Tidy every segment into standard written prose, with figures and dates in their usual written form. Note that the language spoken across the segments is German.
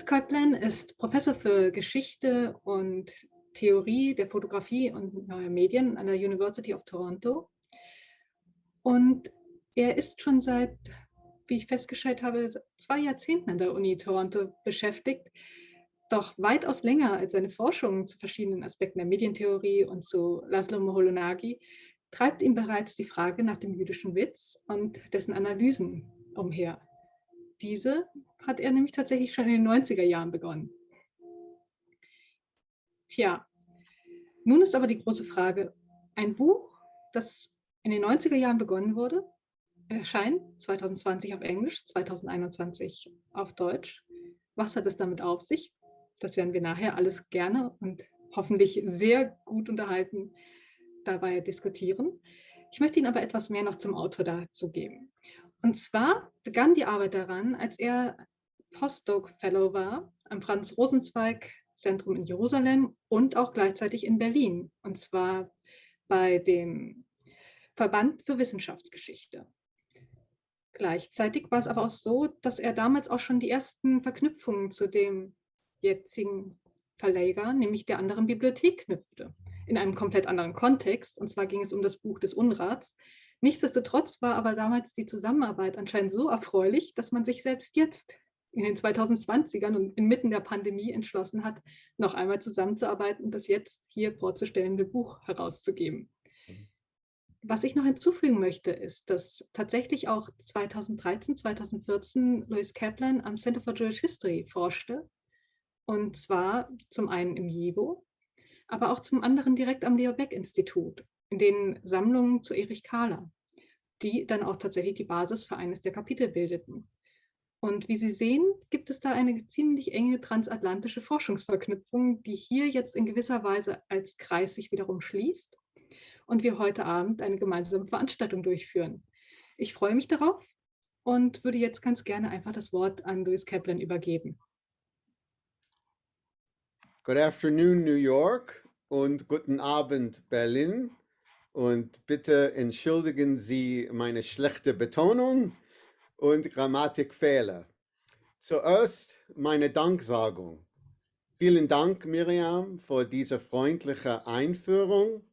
Kaplan ist Professor für Geschichte und Theorie der Fotografie und neuer Medien an der University of Toronto. Und er ist schon seit, wie ich festgestellt habe, 2 Jahrzehnten an der Uni Toronto beschäftigt, doch weitaus länger als seine Forschung zu verschiedenen Aspekten der Medientheorie und zu Laszlo Moholy-Nagy treibt ihn bereits die Frage nach dem jüdischen Witz und dessen Analysen umher. Diese hat er nämlich tatsächlich schon in den 90er Jahren begonnen. Tja, nun ist aber die große Frage, ein Buch, das in den 90er Jahren begonnen wurde, erscheint 2020 auf Englisch, 2021 auf Deutsch. Was hat es damit auf sich? Das werden wir nachher alles gerne und hoffentlich sehr gut unterhalten dabei diskutieren. Ich möchte Ihnen aber etwas mehr noch zum Autor dazu geben. Und zwar begann die Arbeit daran, als er Postdoc Fellow war am Franz-Rosenzweig-Zentrum in Jerusalem und auch gleichzeitig in Berlin, und zwar bei dem Verband für Wissenschaftsgeschichte. Gleichzeitig war es aber auch so, dass er damals auch schon die ersten Verknüpfungen zu dem jetzigen Verleger, nämlich der anderen Bibliothek, knüpfte. In einem komplett anderen Kontext, und zwar ging es um das Buch des Unrats. Nichtsdestotrotz war aber damals die Zusammenarbeit anscheinend so erfreulich, dass man sich selbst jetzt in den 2020ern und inmitten der Pandemie entschlossen hat, noch einmal zusammenzuarbeiten und das jetzt hier vorzustellende Buch herauszugeben. Was ich noch hinzufügen möchte, ist, dass tatsächlich auch 2013, 2014 Kaplan am Center for Jewish History forschte, und zwar zum einen im JIVO, aber auch zum anderen direkt am Baeck-Institut, in den Sammlungen zu Erich Kahler, die dann auch tatsächlich die Basis für eines der Kapitel bildeten. Und wie Sie sehen, gibt es da eine ziemlich enge transatlantische Forschungsverknüpfung, die hier jetzt in gewisser Weise als Kreis sich wiederum schließt und wir heute Abend eine gemeinsame Veranstaltung durchführen. Ich freue mich darauf und würde jetzt ganz gerne einfach das Wort an Kaplan übergeben. Good afternoon, New York, und guten Abend, Berlin. Und bitte entschuldigen Sie meine schlechte Betonung und Grammatikfehler. Zuerst meine Danksagung. Vielen Dank, Miriam, für diese freundliche Einführung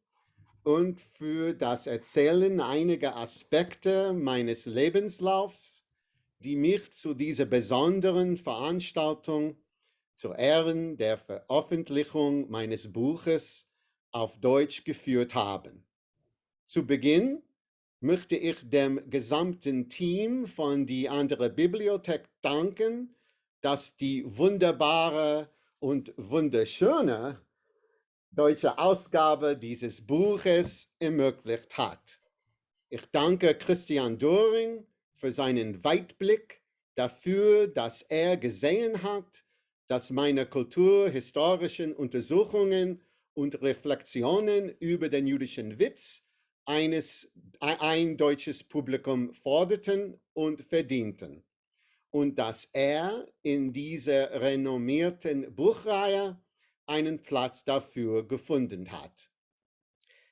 und für das Erzählen einiger Aspekte meines Lebenslaufs, die mich zu dieser besonderen Veranstaltung zu Ehren der Veröffentlichung meines Buches auf Deutsch geführt haben. Zu Beginn möchte ich dem gesamten Team von die andere Bibliothek danken, das die wunderbare und wunderschöne deutsche Ausgabe dieses Buches ermöglicht hat. Ich danke Christian Döring für seinen Weitblick, dafür, dass er gesehen hat, dass meine kulturhistorischen Untersuchungen und Reflexionen über den jüdischen Witz ein deutsches Publikum forderten und verdienten. Und dass er in dieser renommierten Buchreihe einen Platz dafür gefunden hat.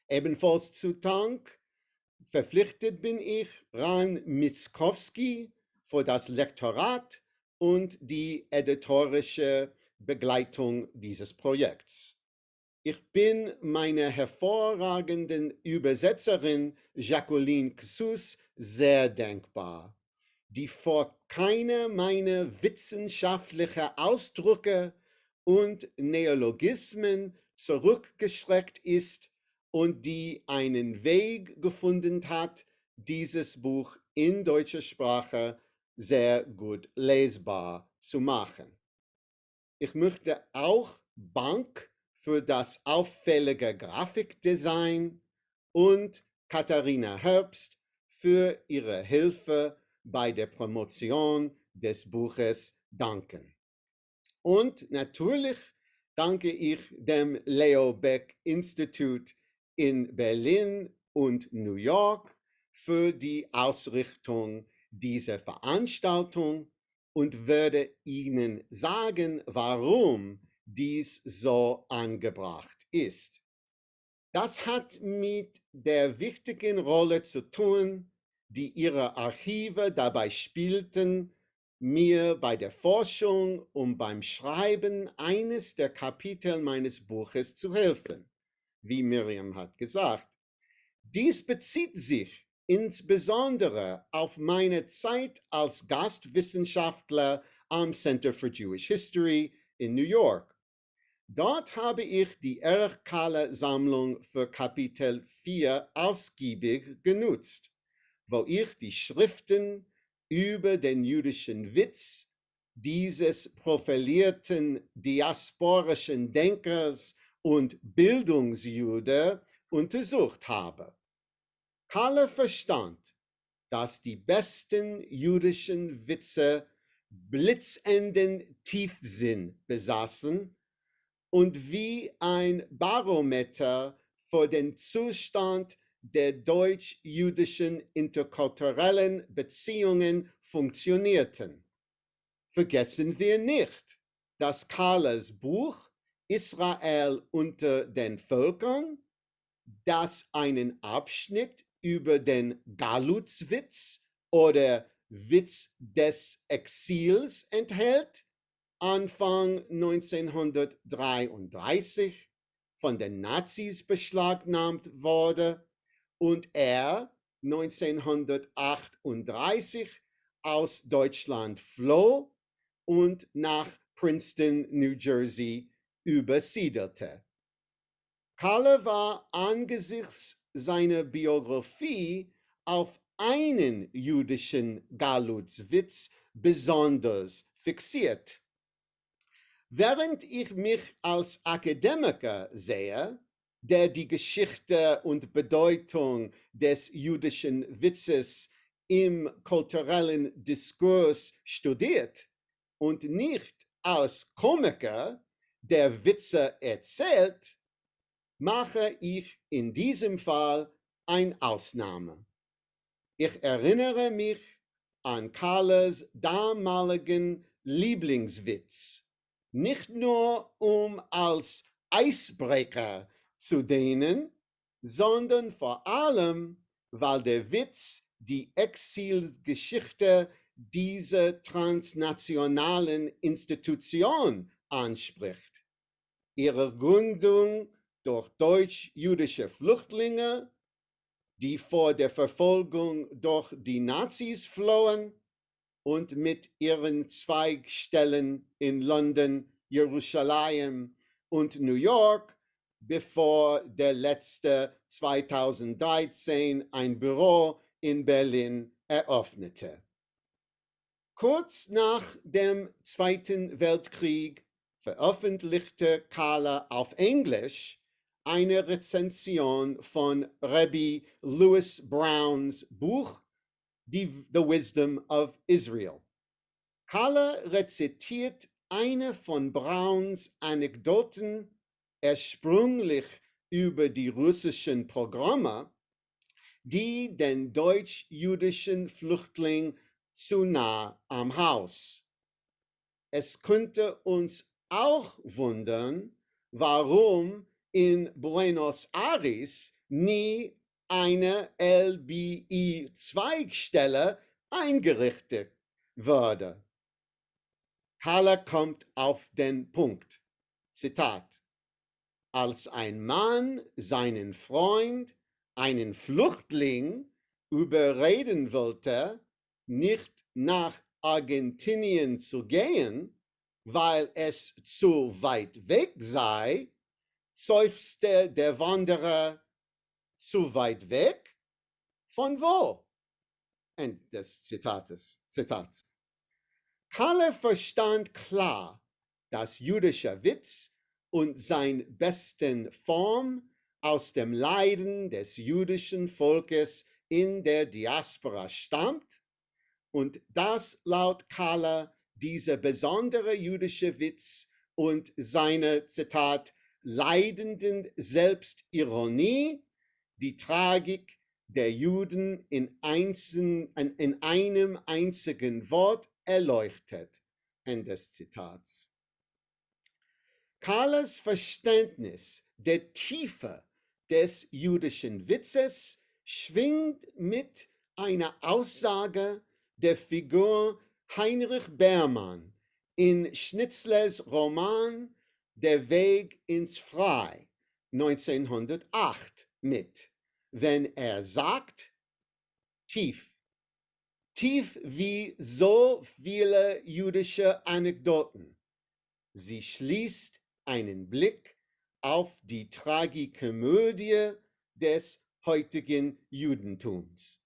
Ebenfalls zu Dank verpflichtet bin ich Ran Miskowski für das Lektorat und die editorische Begleitung dieses Projekts. Ich bin meiner hervorragenden Übersetzerin Jacqueline Ksus sehr dankbar, die vor keiner meiner wissenschaftlichen Ausdrücke und Neologismen zurückgeschreckt ist und die einen Weg gefunden hat, dieses Buch in deutscher Sprache sehr gut lesbar zu machen. Ich möchte auch Baeck für das auffällige Grafikdesign und Katharina Herbst für ihre Hilfe bei der Promotion des Buches danken. Und natürlich danke ich dem Leo Baeck Institut in Berlin und New York für die Ausrichtung dieser Veranstaltung und werde Ihnen sagen, warum dies so angebracht ist. Das hat mit der wichtigen Rolle zu tun, die Ihre Archive dabei spielten, mir bei der Forschung und beim Schreiben eines der Kapitel meines Buches zu helfen, wie Miriam hat gesagt. Dies bezieht sich insbesondere auf meine Zeit als Gastwissenschaftler am Center for Jewish History in New York. Dort habe ich die Erchkalle-Sammlung für Kapitel 4 ausgiebig genutzt, wo ich die Schriften über den jüdischen Witz dieses profilierten diasporischen Denkers und Bildungsjude untersucht habe. Kalle verstand, dass die besten jüdischen Witze blitzenden Tiefsinn besaßen und wie ein Barometer für den Zustand der deutsch-jüdischen interkulturellen Beziehungen funktionierten. Vergessen wir nicht, dass Kalles Buch Israel unter den Völkern, das einen Abschnitt über den Galutswitz oder Witz des Exils enthält, Anfang 1933 von den Nazis beschlagnahmt wurde und er 1938 aus Deutschland floh und nach Princeton, New Jersey übersiedelte. Kalle war angesichts seiner Biografie auf einen jüdischen Galutswitz besonders fixiert. Während ich mich als Akademiker sehe, der die Geschichte und Bedeutung des jüdischen Witzes im kulturellen Diskurs studiert und nicht als Komiker, der Witze erzählt, mache ich in diesem Fall eine Ausnahme. Ich erinnere mich an Kalles damaligen Lieblingswitz, nicht nur um als Eisbrecher zu dienen, sondern vor allem, weil der Witz die Exilgeschichte dieser transnationalen Institution anspricht. Ihre Gründung durch deutsch-jüdische Flüchtlinge, die vor der Verfolgung durch die Nazis flohen und mit ihren Zweigstellen in London, Jerusalem und New York, bevor der letzte 2013 ein Büro in Berlin eröffnete. Kurz nach dem Zweiten Weltkrieg veröffentlichte Kalle auf Englisch eine Rezension von Rabbi Lewis Browns Buch The Wisdom of Israel. Kalle rezitiert eine von Browns Anekdoten, ursprünglich über die russischen Pogrome, die den deutsch-jüdischen Flüchtling zu nah am Haus. Es könnte uns auch wundern, warum in Buenos Aires nie eine LBI-Zweigstelle eingerichtet würde. Kalle kommt auf den Punkt. Zitat: Als ein Mann seinen Freund, einen Flüchtling, überreden wollte, nicht nach Argentinien zu gehen, weil es zu weit weg sei, seufzte der Wanderer: zu weit weg? Von wo? Ende des Zitats. Kalle verstand klar, dass jüdischer Witz und seine besten Form aus dem Leiden des jüdischen Volkes in der Diaspora stammt und dass laut Kalle dieser besondere jüdische Witz und seine, Zitat, leidenden Selbstironie die Tragik der Juden in einem einzigen Wort erleuchtet. Ende des Zitats. Kalles Verständnis der Tiefe des jüdischen Witzes schwingt mit einer Aussage der Figur Heinrich Beermann in Schnitzlers Roman Der Weg ins Frei 1908 mit, wenn er sagt, tief wie so viele jüdische Anekdoten. Sie schließt einen Blick auf die Tragikomödie des heutigen Judentums.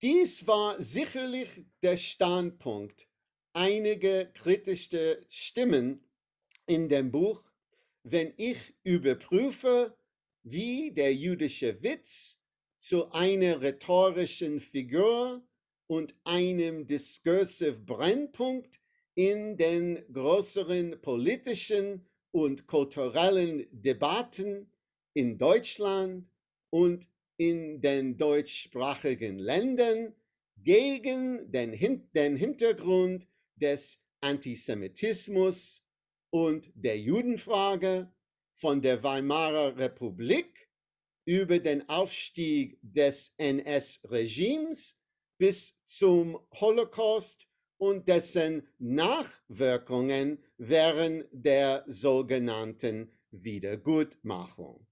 Dies war sicherlich der Standpunkt einiger kritischer Stimmen in dem Buch, wenn ich überprüfe, wie der jüdische Witz zu einer rhetorischen Figur und einem discursive Brennpunkt in den größeren politischen und kulturellen Debatten in Deutschland und in den deutschsprachigen Ländern gegen den Hintergrund des Antisemitismus und der Judenfrage von der Weimarer Republik über den Aufstieg des NS-Regimes bis zum Holocaust und dessen Nachwirkungen während der sogenannten Wiedergutmachung.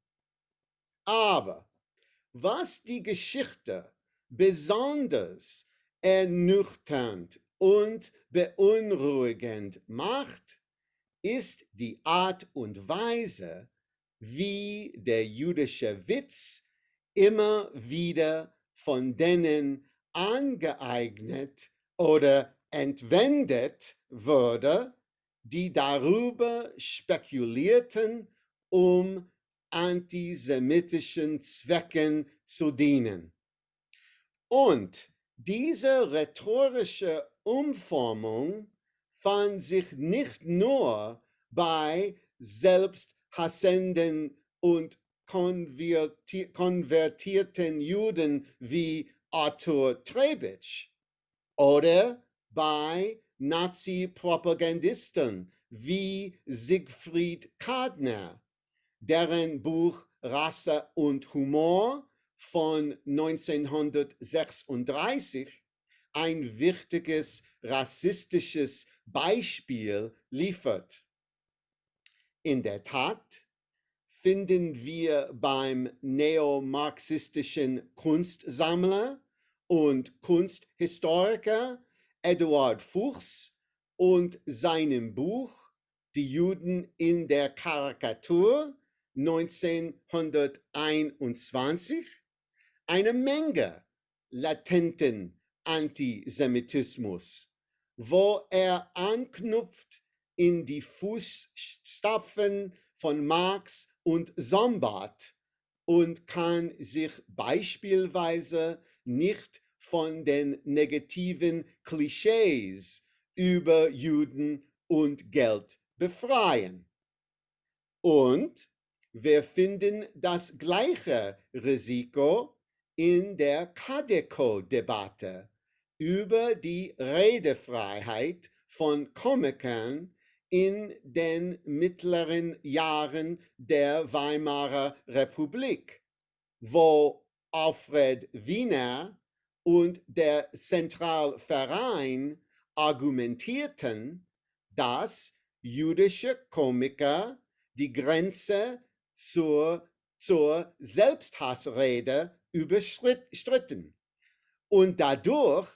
Aber was die Geschichte besonders ernüchternd und beunruhigend macht, ist die Art und Weise, wie der jüdische Witz immer wieder von denen angeeignet oder entwendet wurde, die darüber spekulierten, um antisemitischen Zwecken zu dienen. Und diese rhetorische Umformung fand sich nicht nur bei selbsthassenden und konvertierten Juden wie Arthur Trebitsch oder bei Nazi-Propagandisten wie Siegfried Kadner, deren Buch Rasse und Humor von 1936 ein wichtiges rassistisches Beispiel liefert. In der Tat finden wir beim neomarxistischen Kunstsammler und Kunsthistoriker Eduard Fuchs und seinem Buch Die Juden in der Karikatur 1921 eine Menge latenten Antisemitismus, wo er anknüpft in die Fußstapfen von Marx und Sombart und kann sich beispielsweise nicht von den negativen Klischees über Juden und Geld befreien. Und wir finden das gleiche Risiko in der Kadeko-Debatte über die Redefreiheit von Komikern in den mittleren Jahren der Weimarer Republik, wo Alfred Wiener und der Zentralverein argumentierten, dass jüdische Komiker die Grenze zur Selbsthassrede überschritten und dadurch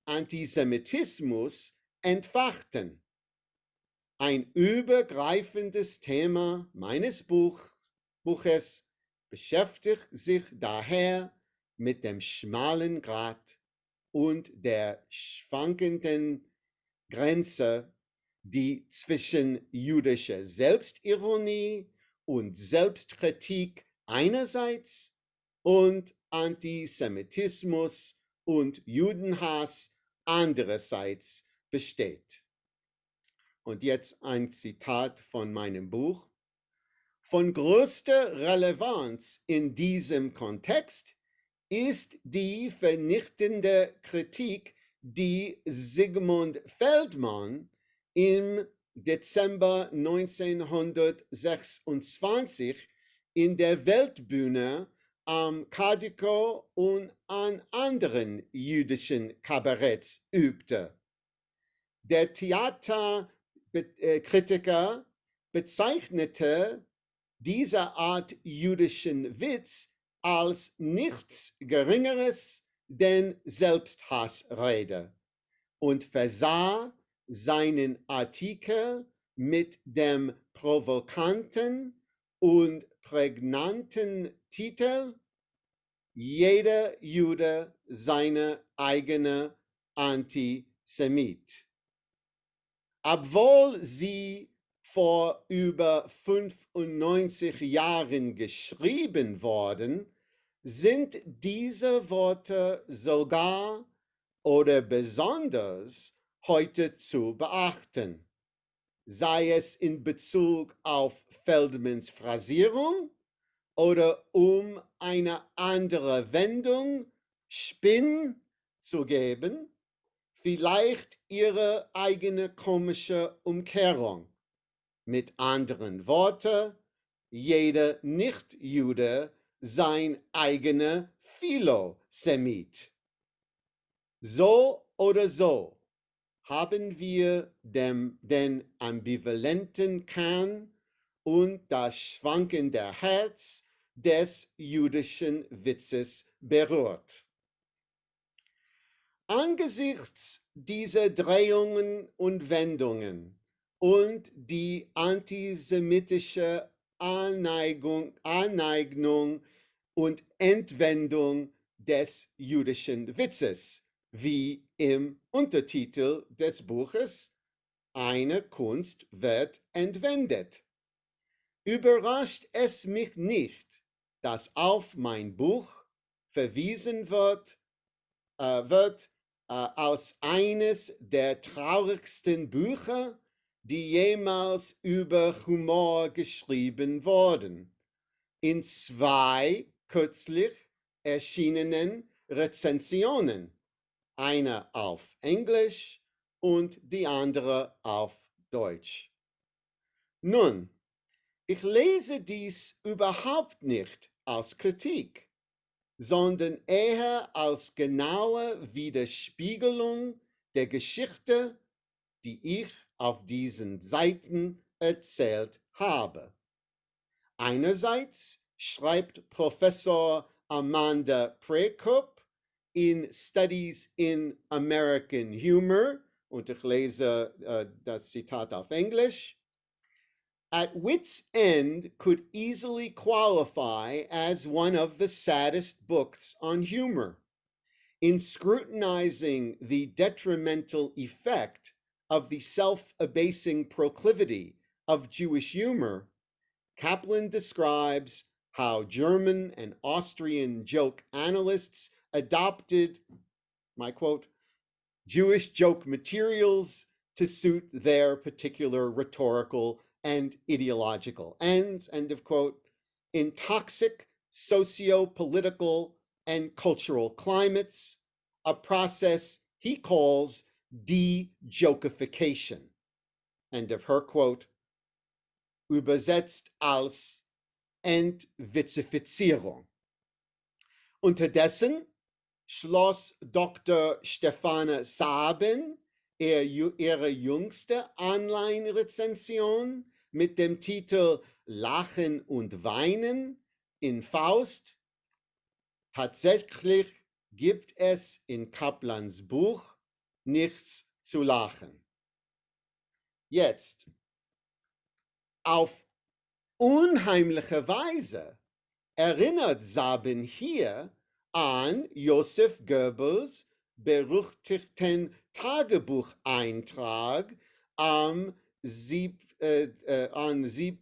Antisemitismus entfachten. Ein übergreifendes Thema meines Buches beschäftigt sich daher mit dem schmalen Grat und der schwankenden Grenze, die zwischen jüdischer Selbstironie und Selbstkritik einerseits und Antisemitismus und Judenhass andererseits besteht. Und jetzt ein Zitat von meinem Buch. Von größter Relevanz in diesem Kontext ist die vernichtende Kritik, die Sigmund Feldmann im Dezember 1926 in der Weltbühne am Kadiko und an anderen jüdischen Kabaretts übte. Der Theaterkritiker bezeichnete diese Art jüdischen Witz als nichts Geringeres denn Selbsthassrede und versah seinen Artikel mit dem provokanten und prägnanten Titel Jeder Jude seine eigene Antisemit. Obwohl sie vor über 95 Jahren geschrieben worden, sind diese Worte sogar oder besonders heute zu beachten, sei es in Bezug auf Feldmans Phrasierung oder um eine andere Wendung, Spin zu geben, vielleicht ihre eigene komische Umkehrung. Mit anderen Worten, jeder Nicht-Jude sein eigener Philosemit. So oder so haben wir den ambivalenten Kern und das schwankende Herz des jüdischen Witzes berührt. Angesichts dieser Drehungen und Wendungen und die antisemitische Aneignung und Entwendung des jüdischen Witzes, wie im Untertitel des Buches, eine Kunst wird entwendet. Überrascht es mich nicht, dass auf mein Buch verwiesen wird als eines der traurigsten Bücher, die jemals über Humor geschrieben wurden. In 2 kürzlich erschienenen Rezensionen, eine auf Englisch und die andere auf Deutsch. Nun, ich lese dies überhaupt nicht als Kritik, sondern eher als genaue Widerspiegelung der Geschichte, die ich auf diesen Seiten erzählt habe. Einerseits schreibt Professor Amanda Prekup in Studies in American Humor, und ich lese das Zitat auf Englisch, At Wit's End could easily qualify as one of the saddest books on humor. In scrutinizing the detrimental effect of the self-abasing proclivity of Jewish humor, Kaplan describes how German and Austrian joke analysts adopted, my quote, Jewish joke materials to suit their particular rhetorical and ideological ends, end of quote, in toxic socio-political and cultural climates, a process he calls de-jokification, end of her quote, übersetzt als Entwitzifizierung. Unterdessen schloss Dr. Stefane Sabin ihre jüngste Online-Rezension mit dem Titel Lachen und Weinen in Faust. Tatsächlich gibt es in Kaplans Buch nichts zu lachen. Jetzt, auf unheimliche Weise erinnert Sabin hier an Josef Goebbels berüchtigten Tagebucheintrag am 27.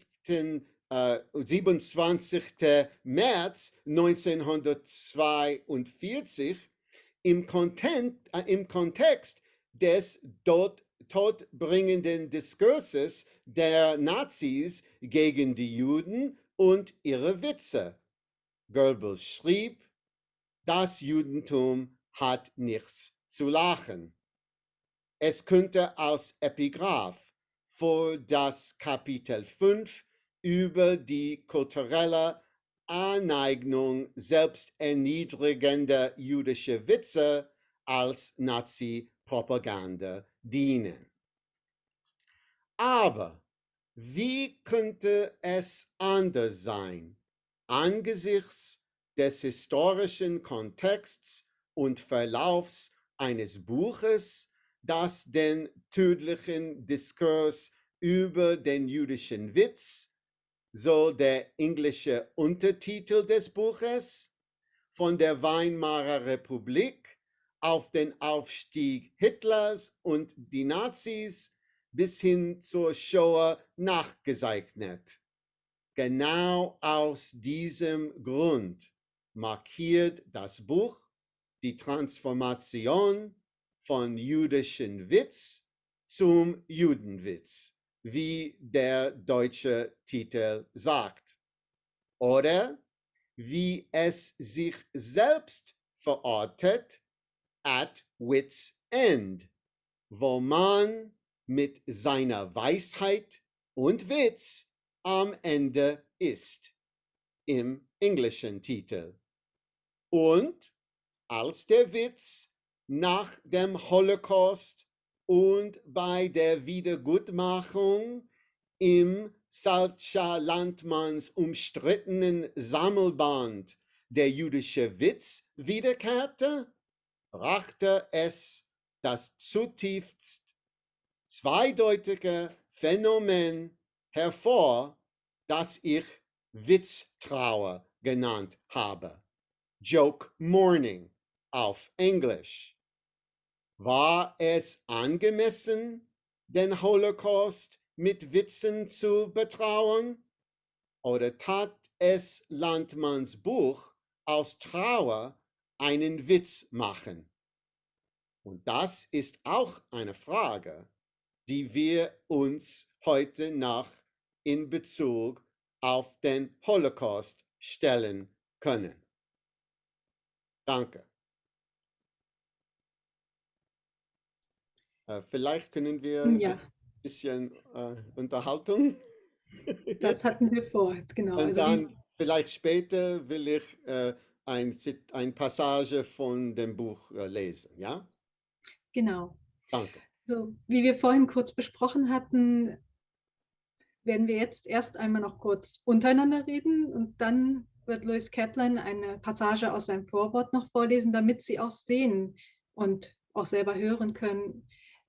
März 1942 im Kontext des todbringenden Diskurses der Nazis gegen die Juden und ihre Witze. Goebbels schrieb, das Judentum hat nichts zu lachen. Es könnte als Epigraph für das Kapitel 5 über die kulturelle Aneignung selbsterniedrigender jüdischer Witze als Nazi-Propaganda dienen. Aber wie könnte es anders sein, angesichts des historischen Kontexts und Verlaufs eines Buches, das den tödlichen Diskurs über den jüdischen Witz, so der englische Untertitel des Buches, von der Weimarer Republik auf den Aufstieg Hitlers und die Nazis bis hin zur Shoah nachgezeichnet. Genau aus diesem Grund markiert das Buch die Transformation von jüdischen Witz zum Judenwitz, wie der deutsche Titel sagt. Oder wie es sich selbst verortet, at wit's end, wo man mit seiner Weisheit und Witz am Ende ist, im englischen Titel. Und als der Witz nach dem Holocaust und bei der Wiedergutmachung im Salzscher Landmanns umstrittenen Sammelband Der jüdische Witz wiederkehrte, brachte es das zutiefst zweideutige Phänomen hervor, das ich Witztrauer genannt habe. Joke mourning auf Englisch. War es angemessen, den Holocaust mit Witzen zu betrauern? Oder tat es Landmanns Buch aus Trauer einen Witz machen? Und das ist auch eine Frage, die wir uns heute noch in Bezug auf den Holocaust stellen können. Danke. Vielleicht können wir Ja, ein bisschen Unterhaltung. das hatten wir vor, genau. Und Also dann vielleicht später will ich ein Passage von dem Buch lesen, ja? genau. Danke. So, wie wir vorhin kurz besprochen hatten, werden wir jetzt erst einmal noch kurz untereinander reden und dann wird Louis Kaplan eine Passage aus seinem Vorwort noch vorlesen, damit Sie auch sehen und auch selber hören können,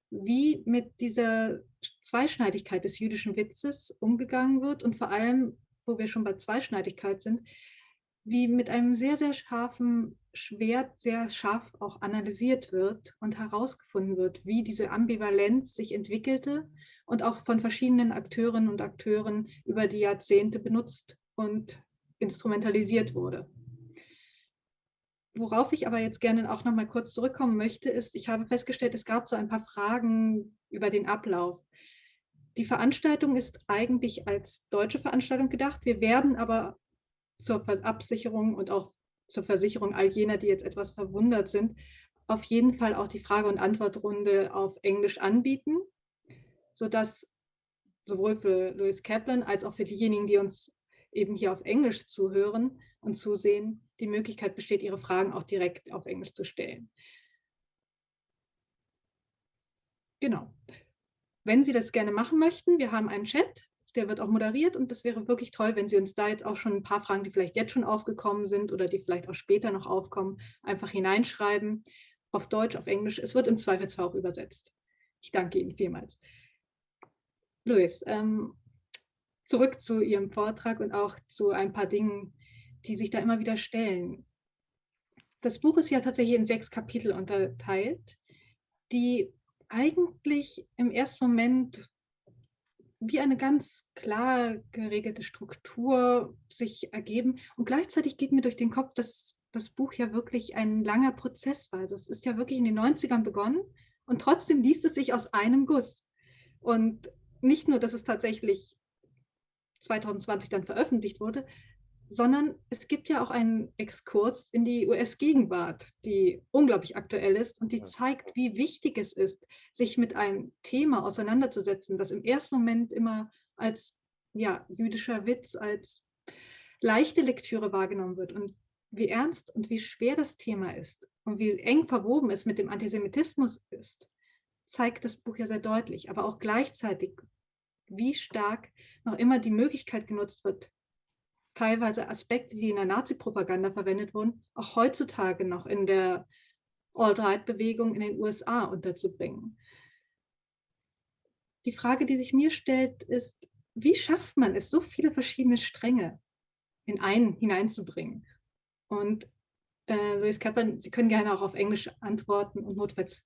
wie mit dieser Zweischneidigkeit des jüdischen Witzes umgegangen wird und vor allem, wo wir schon bei Zweischneidigkeit sind, wie mit einem sehr, sehr scharfen Schwert sehr scharf auch analysiert wird und herausgefunden wird, wie diese Ambivalenz sich entwickelte und auch von verschiedenen Akteurinnen und Akteuren über die Jahrzehnte benutzt und instrumentalisiert wurde. Worauf ich aber jetzt gerne auch noch mal kurz zurückkommen möchte, ist, ich habe festgestellt, es gab so ein paar Fragen über den Ablauf. Die Veranstaltung ist eigentlich als deutsche Veranstaltung gedacht. Wir werden aber zur Absicherung und auch zur Versicherung all jener, die jetzt etwas verwundert sind, auf jeden Fall auch die Frage- und Antwortrunde auf Englisch anbieten, sodass sowohl für Louis Kaplan als auch für diejenigen, die uns eben hier auf Englisch zuhören und zusehen, die Möglichkeit besteht, ihre Fragen auch direkt auf Englisch zu stellen. Genau. Wenn Sie das gerne machen möchten, wir haben einen Chat, der wird auch moderiert und das wäre wirklich toll, wenn Sie uns da jetzt auch schon ein paar Fragen, die vielleicht jetzt schon aufgekommen sind oder die vielleicht auch später noch aufkommen, einfach hineinschreiben, auf Deutsch, auf Englisch. Es wird im Zweifelsfall auch übersetzt. Ich danke Ihnen vielmals. Louis, zurück zu Ihrem Vortrag und auch zu ein paar Dingen, die sich da immer wieder stellen. Das Buch ist ja tatsächlich in 6 Kapitel unterteilt, die eigentlich im ersten Moment wie eine ganz klar geregelte Struktur sich ergeben. Und gleichzeitig geht mir durch den Kopf, dass das Buch ja wirklich ein langer Prozess war. Also es ist ja wirklich in den 90ern begonnen und trotzdem liest es sich aus einem Guss. Und nicht nur, dass es tatsächlich 2020 dann veröffentlicht wurde, sondern es gibt ja auch einen Exkurs in die US-Gegenwart, die unglaublich aktuell ist und die zeigt, wie wichtig es ist, sich mit einem Thema auseinanderzusetzen, das im ersten Moment immer als ja, jüdischer Witz, als leichte Lektüre wahrgenommen wird und wie ernst und wie schwer das Thema ist und wie eng verwoben es mit dem Antisemitismus ist, zeigt das Buch ja sehr deutlich, aber auch gleichzeitig, wie stark noch immer die Möglichkeit genutzt wird, teilweise Aspekte, die in der Nazi-Propaganda verwendet wurden, auch heutzutage noch in der Alt-Right-Bewegung in den USA unterzubringen. Die Frage, die sich mir stellt, ist, wie schafft man es, so viele verschiedene Stränge in einen hineinzubringen? Und Louis Kaplan, Sie können gerne auch auf Englisch antworten und notfalls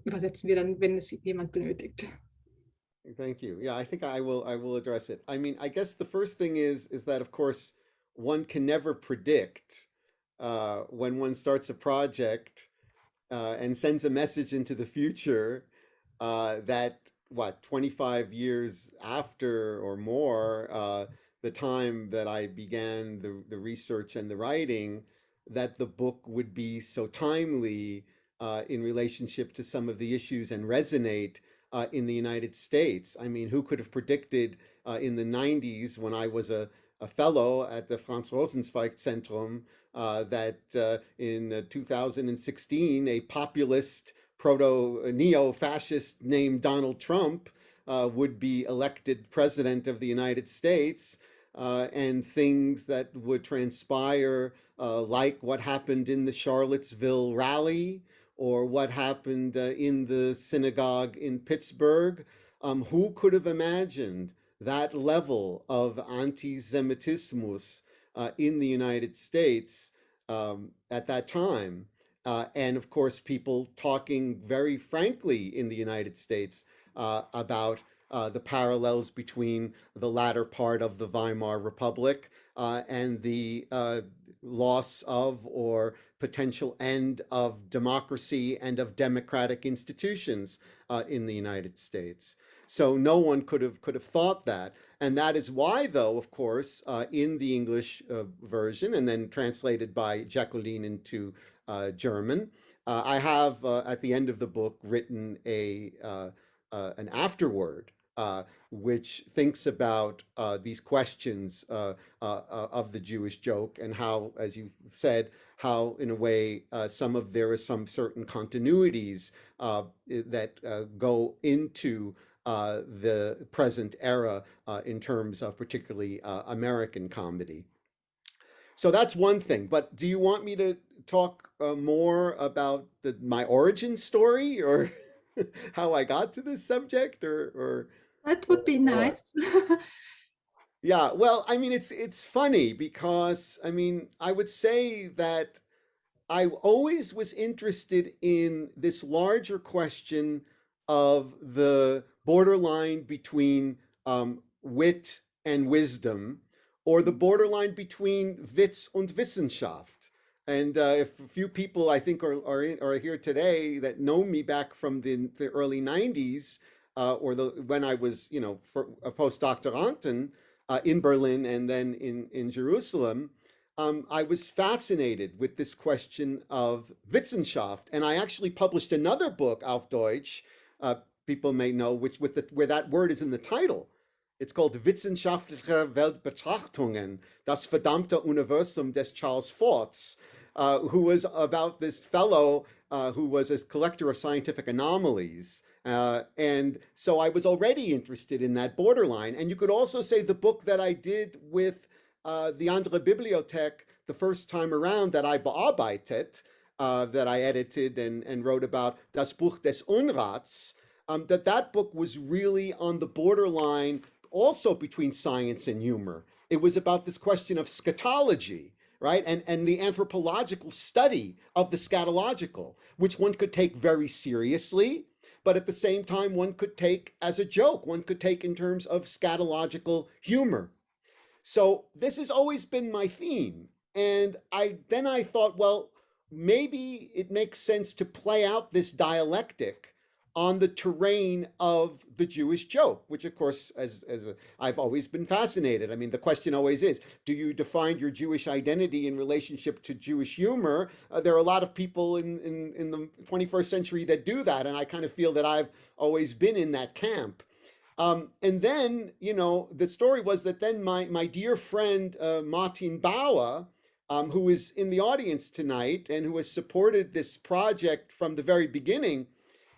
übersetzen wir dann, wenn es jemand benötigt. Thank you. Yeah, I think I will address it. I mean, I guess the first thing is that of course one can never predict when one starts a project and sends a message into the future that what 25 years after or more the time that I began the research and the writing, that the book would be so timely in relationship to some of the issues and resonate in the United States. I mean, who could have predicted in the 90s when I was a fellow at the Franz Rosenzweig Zentrum that in 2016 a populist neo-fascist named Donald Trump would be elected president of the United States, and things that would transpire like what happened in the Charlottesville rally or what happened in the synagogue in Pittsburgh. Who could have imagined that level of anti-Semitismus in the United States at that time? And of course, people talking very frankly in the United States about the parallels between the latter part of the Weimar Republic and the loss of or potential end of democracy and of democratic institutions in the United States. So no one could have thought that. And that is why, though, of course, in the English version and then translated by Jacqueline into German, I have at the end of the book written an afterword which thinks about these questions of the Jewish joke and how, as you said, how in a way there are some certain continuities that go into the present era in terms of particularly American comedy. So that's one thing. But do you want me to talk more about my origin story or how I got to this subject or That would be what? nice. Yeah, well, I mean, it's funny because I mean, I would say that I always was interested in this larger question of the borderline between wit and wisdom, or the borderline between Witz und Wissenschaft. And if a few people I think are here today that know me back from the early 90s, or when I was, for a postdoctoranden in Berlin and then in Jerusalem, I was fascinated with this question of Wissenschaft, and I actually published another book auf Deutsch. People may know where that word is in the title. It's called Wissenschaftliche Weltbetrachtungen, das verdammte Universum des Charles Forts, who was about this fellow who was a collector of scientific anomalies. And so I was already interested in that borderline. And you could also say the book that I did with the Andere Bibliothek the first time around that I bearbeitet, that I edited and wrote about, Das Buch des Unrats, that book was really on the borderline also between science and humor. It was about this question of scatology, right? And the anthropological study of the scatological, which one could take very seriously, but at the same time one could take as a joke, one could take in terms of scatological humor. So this has always been my theme. And then I thought, well, maybe it makes sense to play out this dialectic on the terrain of the Jewish joke, which of course, I've always been fascinated. I mean, the question always is, do you define your Jewish identity in relationship to Jewish humor? There are a lot of people in the 21st century that do that, and I kind of feel that I've always been in that camp. And then, the story was that then my dear friend Martin Bauer, who is in the audience tonight and who has supported this project from the very beginning,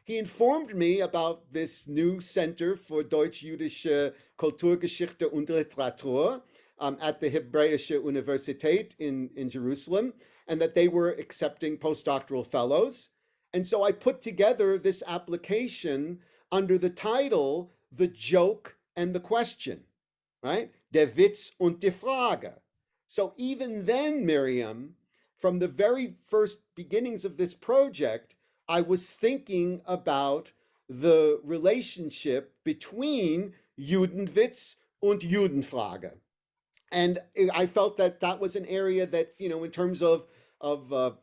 he informed me about this new Center for Deutsch-Jüdische Kulturgeschichte und Literatur at the Hebräische Universität in Jerusalem, and that they were accepting postdoctoral fellows. And so I put together this application under the title The Joke and the Question, right? Der Witz und die Frage. So even then, Miriam, from the very first beginnings of this project, I was thinking about the relationship between Judenwitz und Judenfrage. And I felt that that was an area that, in terms of the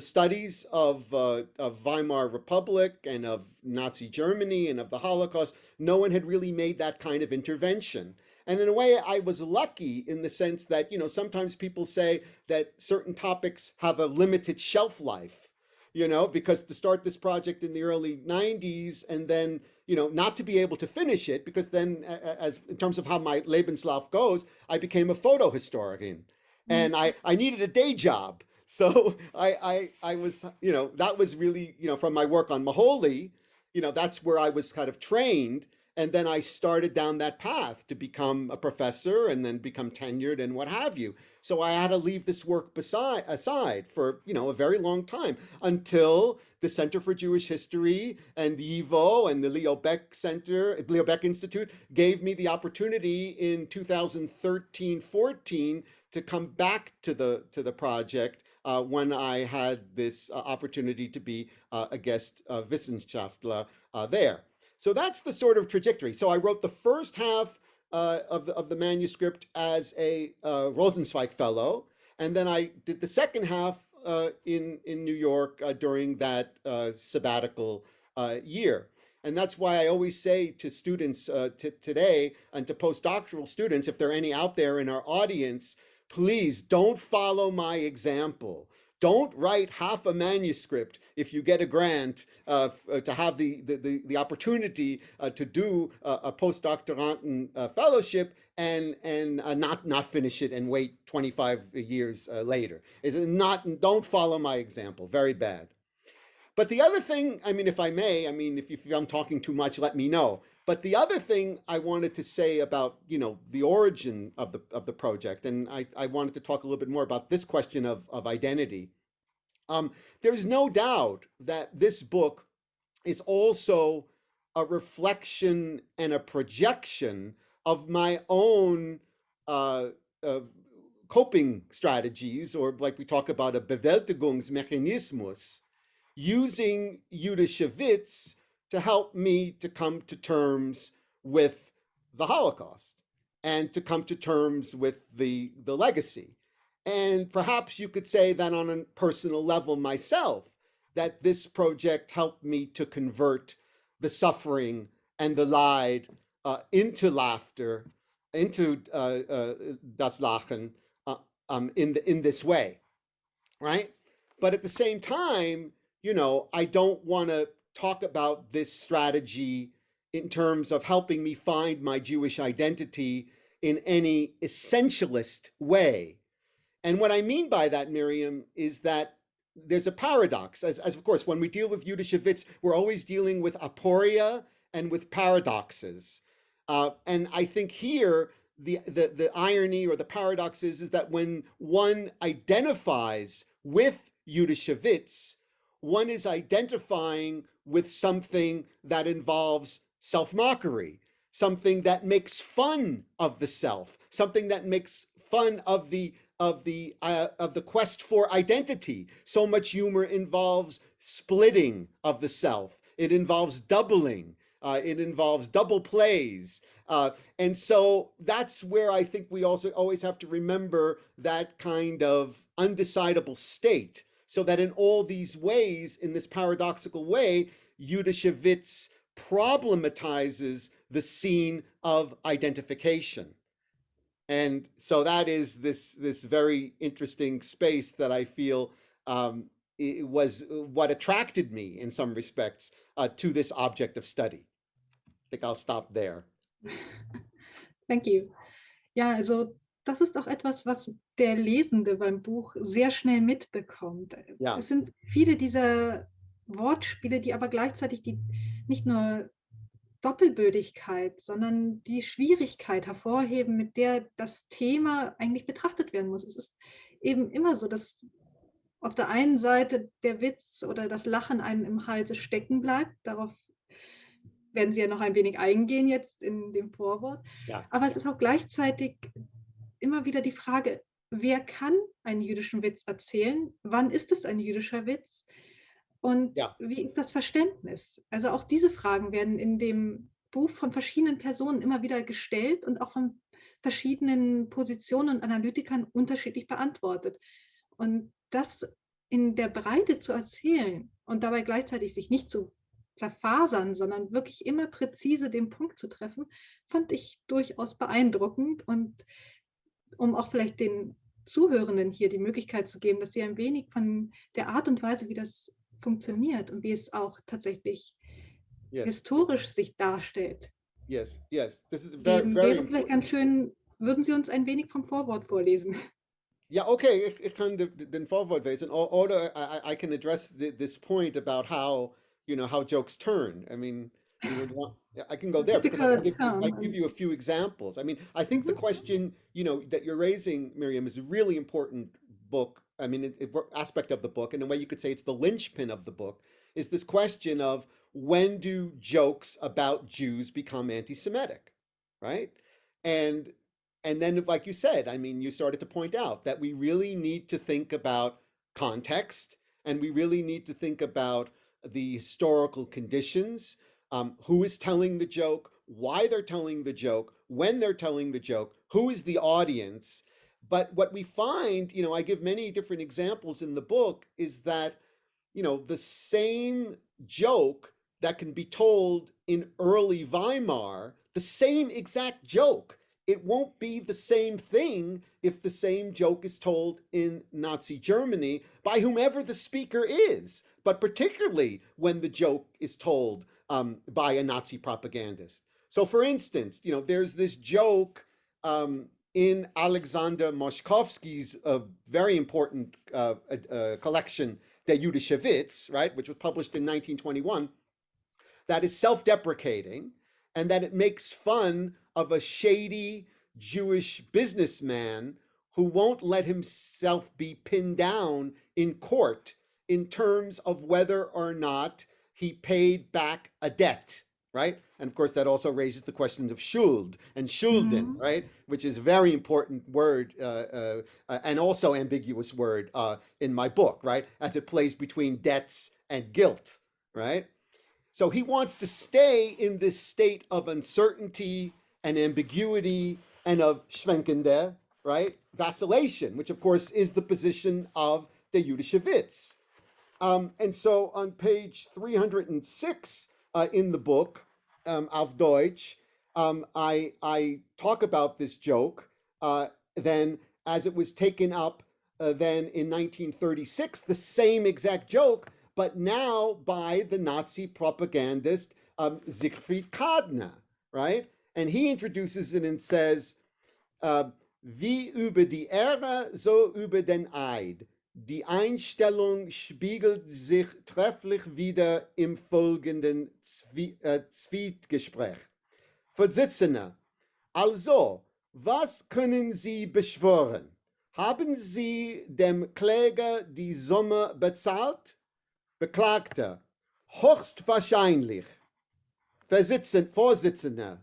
studies of Weimar Republic and of Nazi Germany and of the Holocaust, no one had really made that kind of intervention. And in a way, I was lucky in the sense that, sometimes people say that certain topics have a limited shelf life, because to start this project in the early 90s and then, not to be able to finish it, because then, as in terms of how my Lebenslauf goes, I became a photo historian and I needed a day job. So I was, that was really, from my work on Maholi, that's where I was kind of trained. And then I started down that path to become a professor and then become tenured and what have you. So I had to leave this work aside for, a very long time until the Center for Jewish History and YIVO and the Leo Baeck Institute gave me the opportunity in 2013-14 to come back to the project when I had this opportunity to be a guest Wissenschaftler there. So that's the sort of trajectory. So I wrote the first half of the manuscript as a Rosenzweig Fellow, and then I did the second half in New York during that sabbatical year. And that's why I always say to students today and to postdoctoral students, if there are any out there in our audience, please don't follow my example. Don't write half a manuscript if you get a grant to have the opportunity to do a postdoctorate fellowship and not finish it and wait 25 years later. Don't follow my example. Very bad. But the other thing, if I may, if I'm talking too much, let me know. But the other thing I wanted to say about, the origin of the project, and I wanted to talk a little bit more about this question of identity. There's no doubt that this book is also a reflection and a projection of my own coping strategies, or like we talk about a Bewältigungsmechanismus, using jüdische Witz to help me to come to terms with the Holocaust and to come to terms with the legacy. And perhaps you could say that on a personal level myself, that this project helped me to convert the suffering and the Leid into laughter, into das Lachen in this way, right? But at the same time, I don't want to talk about this strategy in terms of helping me find my Jewish identity in any essentialist way. And what I mean by that, Miriam, is that there's a paradox. As of course, when we deal with jüdische Witz, we're always dealing with aporia and with paradoxes. And I think here, the irony or the paradox is that when one identifies with jüdische Witz, one is identifying with something that involves self-mockery, something that makes fun of the self, something that makes fun of the quest for identity. So much humor involves splitting of the self. It involves doubling. It involves double plays. And so that's where I think we also always have to remember that kind of undecidable state, so that in all these ways, in this paradoxical way, jüdische Witz problematizes the scene of identification. And so that is this very interesting space that I feel it was what attracted me in some respects to this object of study. think I'll stop there. Thank you. Ja, also das ist auch etwas, was der Lesende beim Buch sehr schnell mitbekommt. Ja, Es sind viele dieser Wortspiele, die aber gleichzeitig die nicht nur Doppelbödigkeit, sondern die Schwierigkeit hervorheben, mit der das Thema eigentlich betrachtet werden muss. Es ist eben immer so, dass auf der einen Seite der Witz oder das Lachen einem im Halse stecken bleibt. Darauf werden Sie ja noch ein wenig eingehen jetzt in dem Vorwort. ja, Aber es ist auch gleichzeitig immer wieder die Frage, wer kann einen jüdischen Witz erzählen? Wann ist es ein jüdischer Witz? Und ja. wie ist das Verständnis? Also auch diese Fragen werden in dem Buch von verschiedenen Personen immer wieder gestellt und auch von verschiedenen Positionen und Analytikern unterschiedlich beantwortet. Und das in der Breite zu erzählen und dabei gleichzeitig sich nicht zu verfasern, sondern wirklich immer präzise den Punkt zu treffen, fand ich durchaus beeindruckend. Und um auch vielleicht den Zuhörenden hier die Möglichkeit zu geben, dass sie ein wenig von der Art und Weise, wie das funktioniert und wie es auch tatsächlich Yes, historisch sich darstellt, yes, yes. This is very, geben, very wäre vielleicht important. ganz schön, würden Sie uns ein wenig vom Vorwort vorlesen? Yeah, okay, ich kann den Vorwort lesen, oder I can address this point about how, how jokes turn. I mean, you would want, yeah, I can go A there because I can typical give you, I turn. give you a few examples. I mean, I think the Mhm. question, that you're raising, Miriam, is a really important book. I mean, aspect of the book, and the way you could say it's the linchpin of the book, is this question of when do jokes about Jews become anti-Semitic, right? And and then, like you said, I mean, you started to point out that we really need to think about context, and we really need to think about the historical conditions, who is telling the joke, why they're telling the joke, when they're telling the joke, who is the audience. But what we find, I give many different examples in the book, is that, the same joke that can be told in early Weimar, the same exact joke, it won't be the same thing if the same joke is told in Nazi Germany by whomever the speaker is, but particularly when the joke is told by a Nazi propagandist. So, for instance, there's this joke in Alexander Moshkovsky's very important collection, Der jüdische Witz, right, which was published in 1921, that is self-deprecating, and that it makes fun of a shady Jewish businessman who won't let himself be pinned down in court in terms of whether or not he paid back a debt, right? And of course, that also raises the questions of Schuld and Schulden, Mhm. right? Which is a very important word and also ambiguous word in my book, right? As it plays between debts and guilt, right? So he wants to stay in this state of uncertainty and ambiguity and of Schwenkende, right? Vacillation, which of course is the position of the jüdische Witz. And so on page 306 in the book, auf Deutsch, I talk about this joke then as it was taken up then in 1936, the same exact joke, but now by the Nazi propagandist Siegfried Kadner, right? And he introduces it and says, wie über die Ehre, so über den Eid. Die Einstellung spiegelt sich trefflich wieder im folgenden Zwiegespräch. Vorsitzender, also, was können Sie beschwören? Haben Sie dem Kläger die Summe bezahlt? Beklagter, höchstwahrscheinlich. Vorsitzender,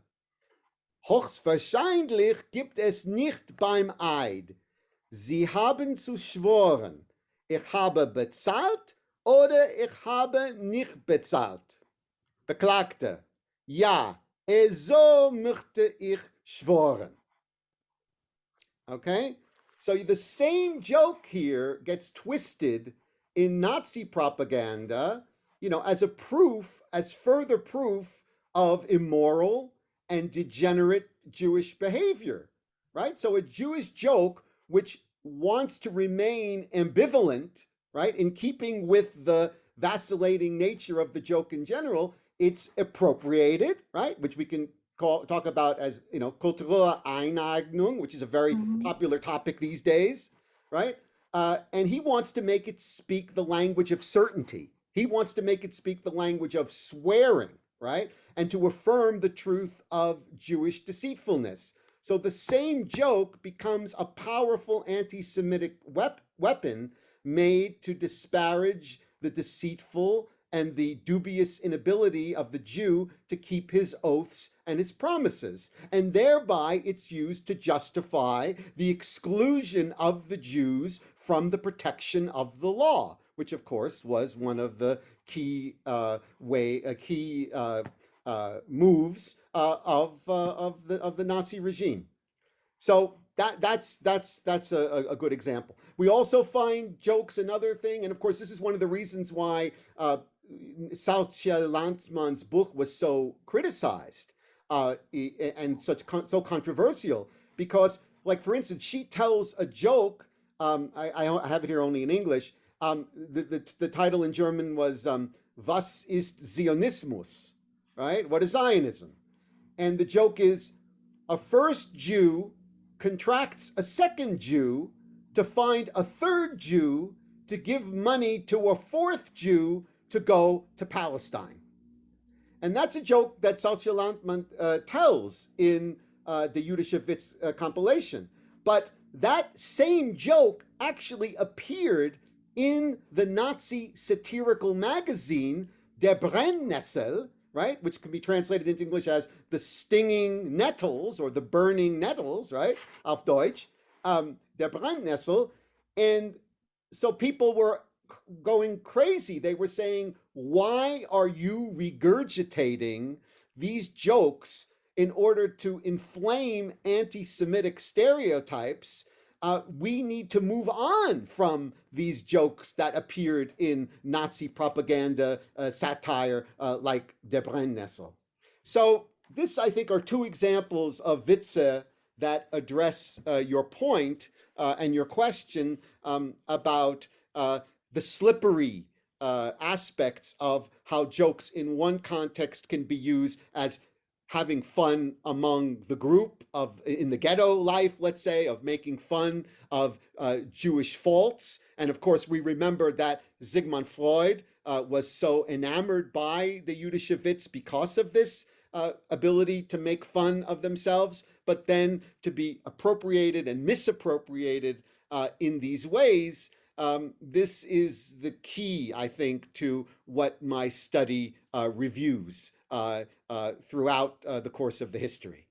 höchstwahrscheinlich gibt es nicht beim Eid. Sie haben zu schwören, ich habe bezahlt oder ich habe nicht bezahlt. Beklagter, ja, so möchte ich schwören. Okay? So the same joke here gets twisted in Nazi propaganda, as a proof, as further proof of immoral and degenerate Jewish behavior, right? So a Jewish joke which wants to remain ambivalent, right, in keeping with the vacillating nature of the joke in general, it's appropriated, right? Which we can talk about as, kulturelle Eineignung, which is a very popular topic these days, right? And he wants to make it speak the language of certainty. He wants to make it speak the language of swearing, right? And to affirm the truth of Jewish deceitfulness. So the same joke becomes a powerful anti-Semitic weapon made to disparage the deceitful and the dubious inability of the Jew to keep his oaths and his promises. And thereby it's used to justify the exclusion of the Jews from the protection of the law, which of course was one of the key moves of the Nazi regime. So that's a good example. We also find jokes, another thing, and of course this is one of the reasons why Salcia Landmann's book was so criticized and so controversial, because, like, for instance, she tells a joke. I have it here only in English. The title in German was "Was ist Zionismus?" Right? What is Zionism? And the joke is, a first Jew contracts a second Jew to find a third Jew to give money to a fourth Jew to go to Palestine. And that's a joke that Salcia Landmann tells in the Juedische Witz compilation. But that same joke actually appeared in the Nazi satirical magazine Der Brennnessel, right, which can be translated into English as the stinging nettles or the burning nettles, right, auf Deutsch, Der Brennnessel. And so people were going crazy. They were saying, why are you regurgitating these jokes in order to inflame anti-Semitic stereotypes? We need to move on from these jokes that appeared in Nazi propaganda satire like Der Brennnessel. So this, I think, are two examples of Witze that address your point and your question about the slippery aspects of how jokes in one context can be used as having fun among the group in the ghetto life, let's say, of making fun of Jewish faults. And of course, we remember that Sigmund Freud was so enamored by the Jüdische Witz because of this ability to make fun of themselves, but then to be appropriated and misappropriated in these ways. This is the key, I think, to what my study reviews throughout the course of the history.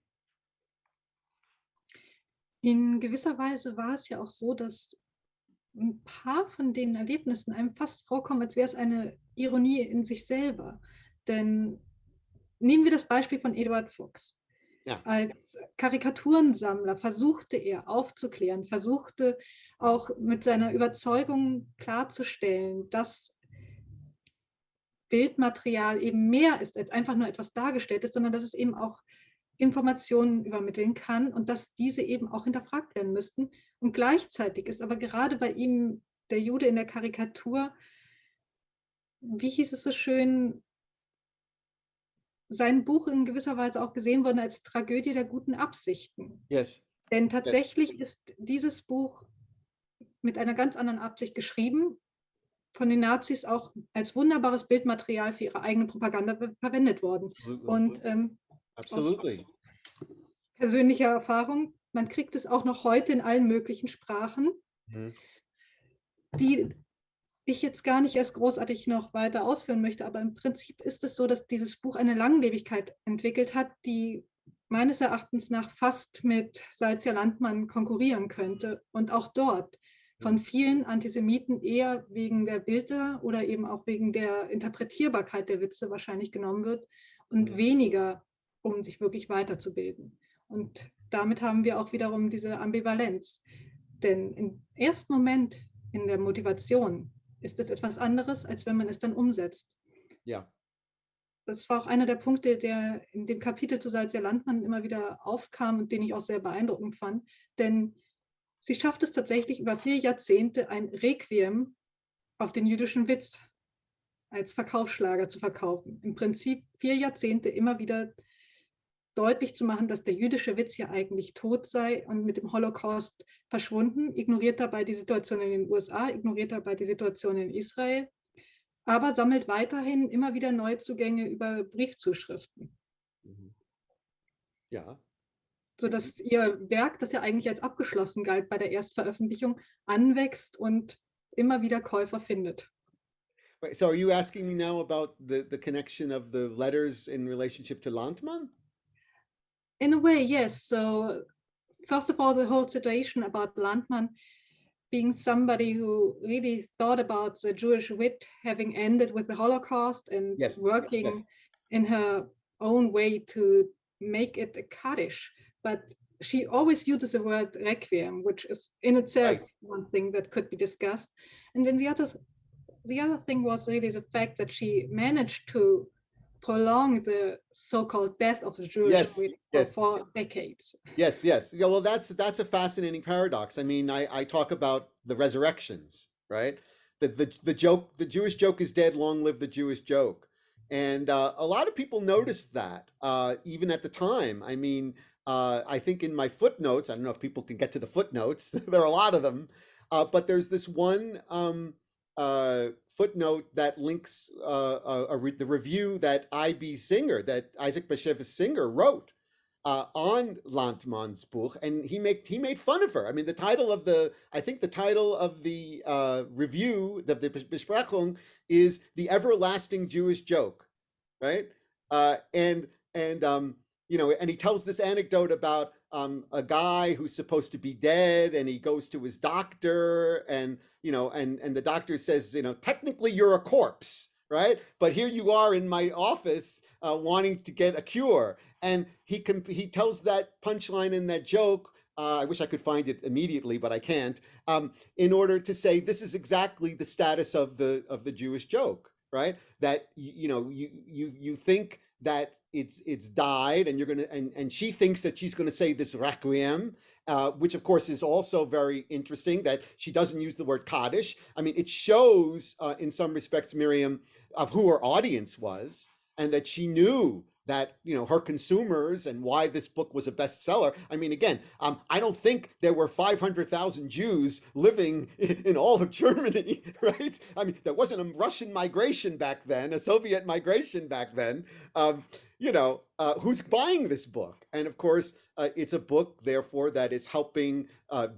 In gewisser Weise war es ja auch so, dass ein paar von den Erlebnissen einem fast vorkommen, als wäre es eine Ironie in sich selber. Denn nehmen wir das Beispiel von Eduard Fuchs. Ja. Als Karikaturensammler versuchte er aufzuklären, versuchte auch mit seiner Überzeugung klarzustellen, dass Bildmaterial eben mehr ist als einfach nur etwas Dargestelltes, sondern dass es eben auch Informationen übermitteln kann und dass diese eben auch hinterfragt werden müssten. Und gleichzeitig ist aber gerade bei ihm der Jude in der Karikatur, wie hieß es so schön, sein Buch in gewisser Weise auch gesehen worden als Tragödie der guten Absichten. Yes. Denn tatsächlich ist dieses Buch mit einer ganz anderen Absicht geschrieben, von den Nazis auch als wunderbares Bildmaterial für ihre eigene Propaganda verwendet worden. Und aus persönlicher Erfahrung, man kriegt es auch noch heute in allen möglichen Sprachen, die ich jetzt gar nicht erst großartig noch weiter ausführen möchte, aber im Prinzip ist es so, dass dieses Buch eine Langlebigkeit entwickelt hat, die meines Erachtens nach fast mit Salcia Landmann konkurrieren könnte und auch dort von vielen Antisemiten eher wegen der Bilder oder eben auch wegen der Interpretierbarkeit der Witze wahrscheinlich genommen wird und weniger, um sich wirklich weiterzubilden. Und damit haben wir auch wiederum diese Ambivalenz. Denn im ersten Moment in der Motivation ist es etwas anderes, als wenn man es dann umsetzt. Ja. Das war auch einer der Punkte, der in dem Kapitel zu Salcia Landmann immer wieder aufkam und den ich auch sehr beeindruckend fand. Denn sie schafft es tatsächlich über 4 Jahrzehnte, ein Requiem auf den jüdischen Witz als Verkaufsschlager zu verkaufen. Im Prinzip 4 Jahrzehnte immer wieder deutlich zu machen, dass der jüdische Witz ja eigentlich tot sei und mit dem Holocaust verschwunden, ignoriert dabei die Situation in den USA, ignoriert dabei die Situation in Israel, aber sammelt weiterhin immer wieder Neuzugänge über Briefzuschriften. Ja. Sodass ihr Werk, das ja eigentlich als abgeschlossen galt bei der Erstveröffentlichung, anwächst und immer wieder Käufer findet. Right. So are you asking me now about the connection of the letters in relationship to Landmann? In a way, yes. So first of all, the whole situation about Landmann being somebody who really thought about the Jewish wit having ended with the Holocaust and Yes. working Yes. in her own way to make it a Kaddish. But she always uses the word requiem, which is in itself Right. one thing that could be discussed. And then the other thing was really the fact that she managed to prolong the so-called death of the Jewish Yes. wit Yes. for decades. Yes, yes. Yeah, well, that's a fascinating paradox. I mean, I talk about the resurrections, right? The joke, the Jewish joke is dead. Long live the Jewish joke. And a lot of people noticed that, even at the time. I mean, I think in my footnotes, I don't know if people can get to the footnotes. There are a lot of them, but there's this one footnote that links the review that I.B. Singer, that Isaac Bashevis Singer wrote on Landmann's book, and he made fun of her. I mean, the title of the review, the Besprechung, is "The Everlasting Jewish Joke," right? And and he tells this anecdote about a guy who's supposed to be dead, and he goes to his doctor, and and the doctor says, technically you're a corpse, right? But here you are in my office wanting to get a cure. And he tells that punchline in that joke. I wish I could find it immediately, but I can't. In order to say this is exactly the status of the Jewish joke, right? That you think that it's died, and you're gonna and she thinks that she's gonna say this requiem, which of course is also very interesting that she doesn't use the word Kaddish. I mean, it shows in some respects, Miriam, of who her audience was, and that she knew that her consumers and why this book was a bestseller. I mean, again, I don't think there were 500,000 Jews living in all of Germany, right? I mean, there wasn't a Russian migration back then, a Soviet migration back then. Who's buying this book? And of course, it's a book, therefore, that is helping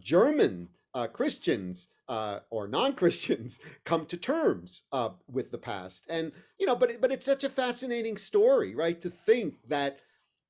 German Christians or non-Christians come to terms with the past. And but it's such a fascinating story, right? To think that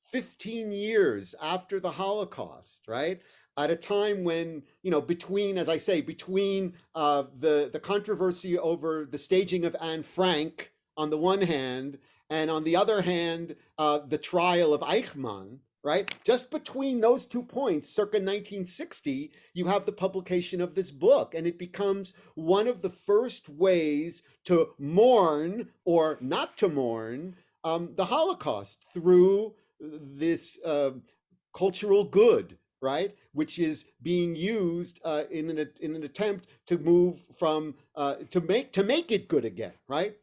15 years after the Holocaust, right, at a time when between, as I say, between the controversy over the staging of Anne Frank on the one hand, and on the other hand, the trial of Eichmann, right? Just between those 2 points, circa 1960, you have the publication of this book, and it becomes one of the first ways to mourn or not to mourn the Holocaust through this cultural good, right? Which is being used in an attempt to move from to make it good again, right?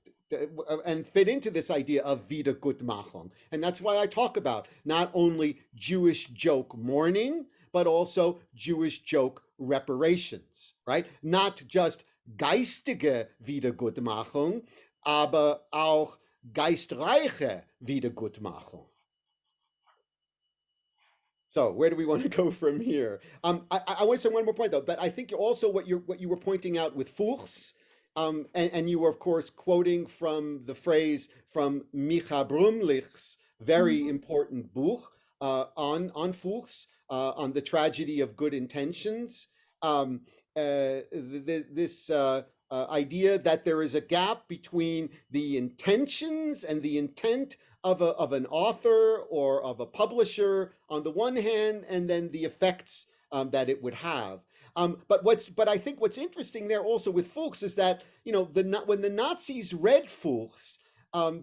And fit into this idea of Wiedergutmachung. And that's why I talk about not only Jewish joke mourning, but also Jewish joke reparations, right? Not just geistige Wiedergutmachung, aber auch geistreiche Wiedergutmachung. So where do we want to go from here? I want to say one more point though, but I think also what you were pointing out with Fuchs, and you were, of course, quoting from the phrase from Micha Brumlich's very important book on Fuchs, on the tragedy of good intentions. This idea that there is a gap between the intentions and the intent of an author or of a publisher on the one hand, and then the effects that it would have. But I think what's interesting there also with Fuchs is that when the Nazis read Fuchs,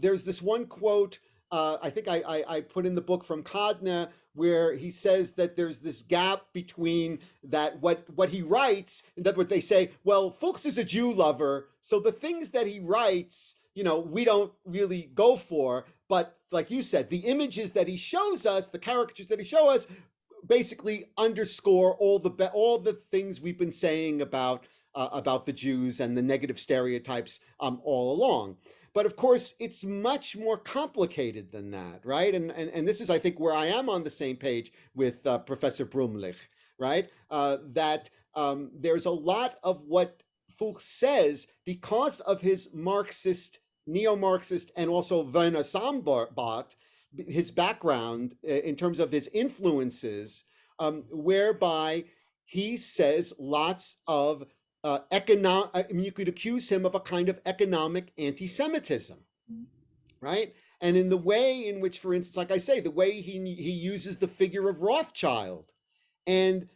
there's this one quote I think I put in the book from Kadna, where he says that there's this gap between that what he writes, and that what they say, well, Fuchs is a Jew lover, so the things that he writes we don't really go for. But like you said, the images that he shows us, the caricatures that he shows us, basically underscore all the things we've been saying about the Jews and the negative stereotypes all along. But of course, it's much more complicated than that, right? And this is, I think, where I am on the same page with Professor Brumlich, right? That there's a lot of what Fuchs says, because of his Marxist, neo-Marxist, and also Werner Sambart, his background in terms of his influences, whereby he says lots of economic, you could accuse him of a kind of economic anti-Semitism, right? And in the way in which, for instance, like I say, the way he uses the figure of Rothschild, and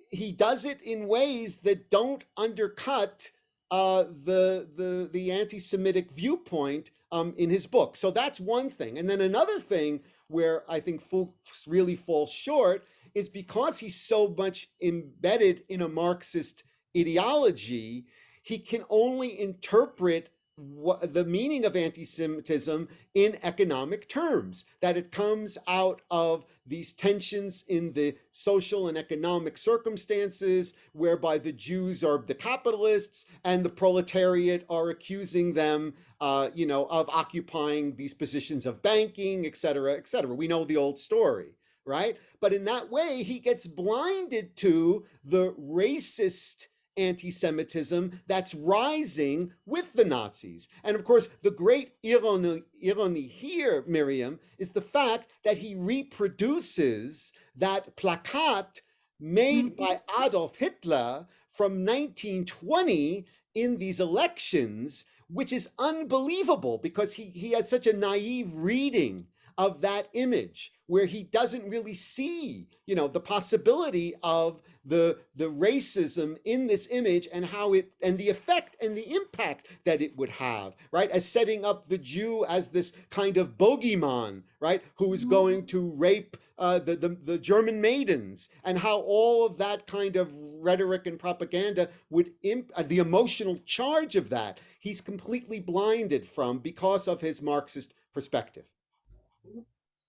he does it in ways that don't undercut the anti-Semitic viewpoint in his book. So that's one thing. And then another thing where I think Fuchs really falls short is because he's so much embedded in a Marxist ideology, he can only interpret the meaning of anti-Semitism in economic terms, that it comes out of these tensions in the social and economic circumstances whereby the Jews are the capitalists and the proletariat are accusing them of occupying these positions of banking, et cetera, et cetera. We know the old story, right? But in that way, he gets blinded to the racist anti-Semitism that's rising with the Nazis. And of course, the great irony here, Miriam, is the fact that he reproduces that plakat made by Adolf Hitler from 1920 in these elections, which is unbelievable because he has such a naive reading of that image where he doesn't really see, the possibility of the racism in this image and how it, and the effect and the impact that it would have, right? As setting up the Jew as this kind of bogeyman, right? Who is going to rape the German maidens, and how all of that kind of rhetoric and propaganda would, the emotional charge of that, he's completely blinded from because of his Marxist perspective.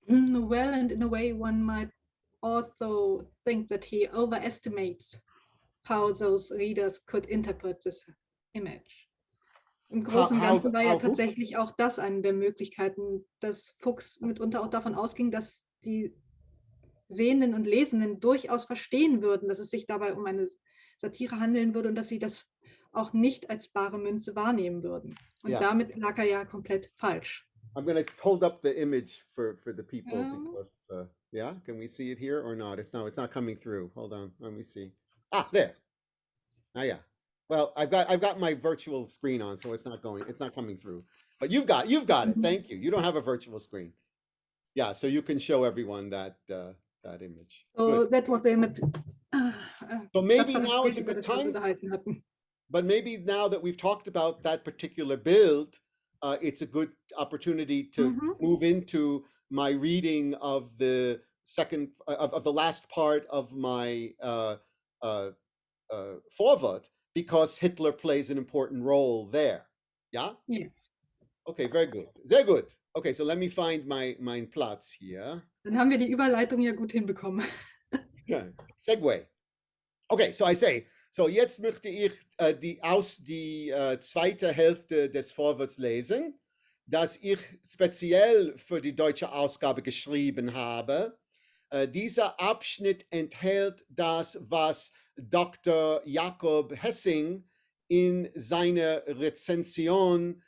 Well, and in a way, one might also think that he overestimates how those readers could interpret this image. Im Großen und Ganzen war ja tatsächlich auch das eine der Möglichkeiten, dass Fuchs mitunter auch davon ausging, dass die Sehenden und Lesenden durchaus verstehen würden, dass es sich dabei um eine Satire handeln würde und dass sie das auch nicht als bare Münze wahrnehmen würden. Und damit lag er ja komplett falsch. I'm going to hold up the image for the people because can we see it here or not? It's not coming through. Hold on, let me see. There. Well, I've got my virtual screen on, so it's not coming through. But you've got it. Thank you. You don't have a virtual screen. Yeah, so you can show everyone that image. So good. That was it. So maybe now is a good time. But maybe now that we've talked about that particular build, it's a good opportunity to move into my reading of the second of the last part of my forward, because Hitler plays an important role there. Yeah? Yes. Okay, very good. Sehr gut. Okay, so let me find mein Platz here. Dann haben wir die Überleitung ja gut hinbekommen. Segue. Okay, so I say, so jetzt möchte ich die zweite Hälfte des Vorworts lesen, das ich speziell für die deutsche Ausgabe geschrieben habe. Dieser Abschnitt enthält das, was Dr. Jakob Hessing in seiner Rezension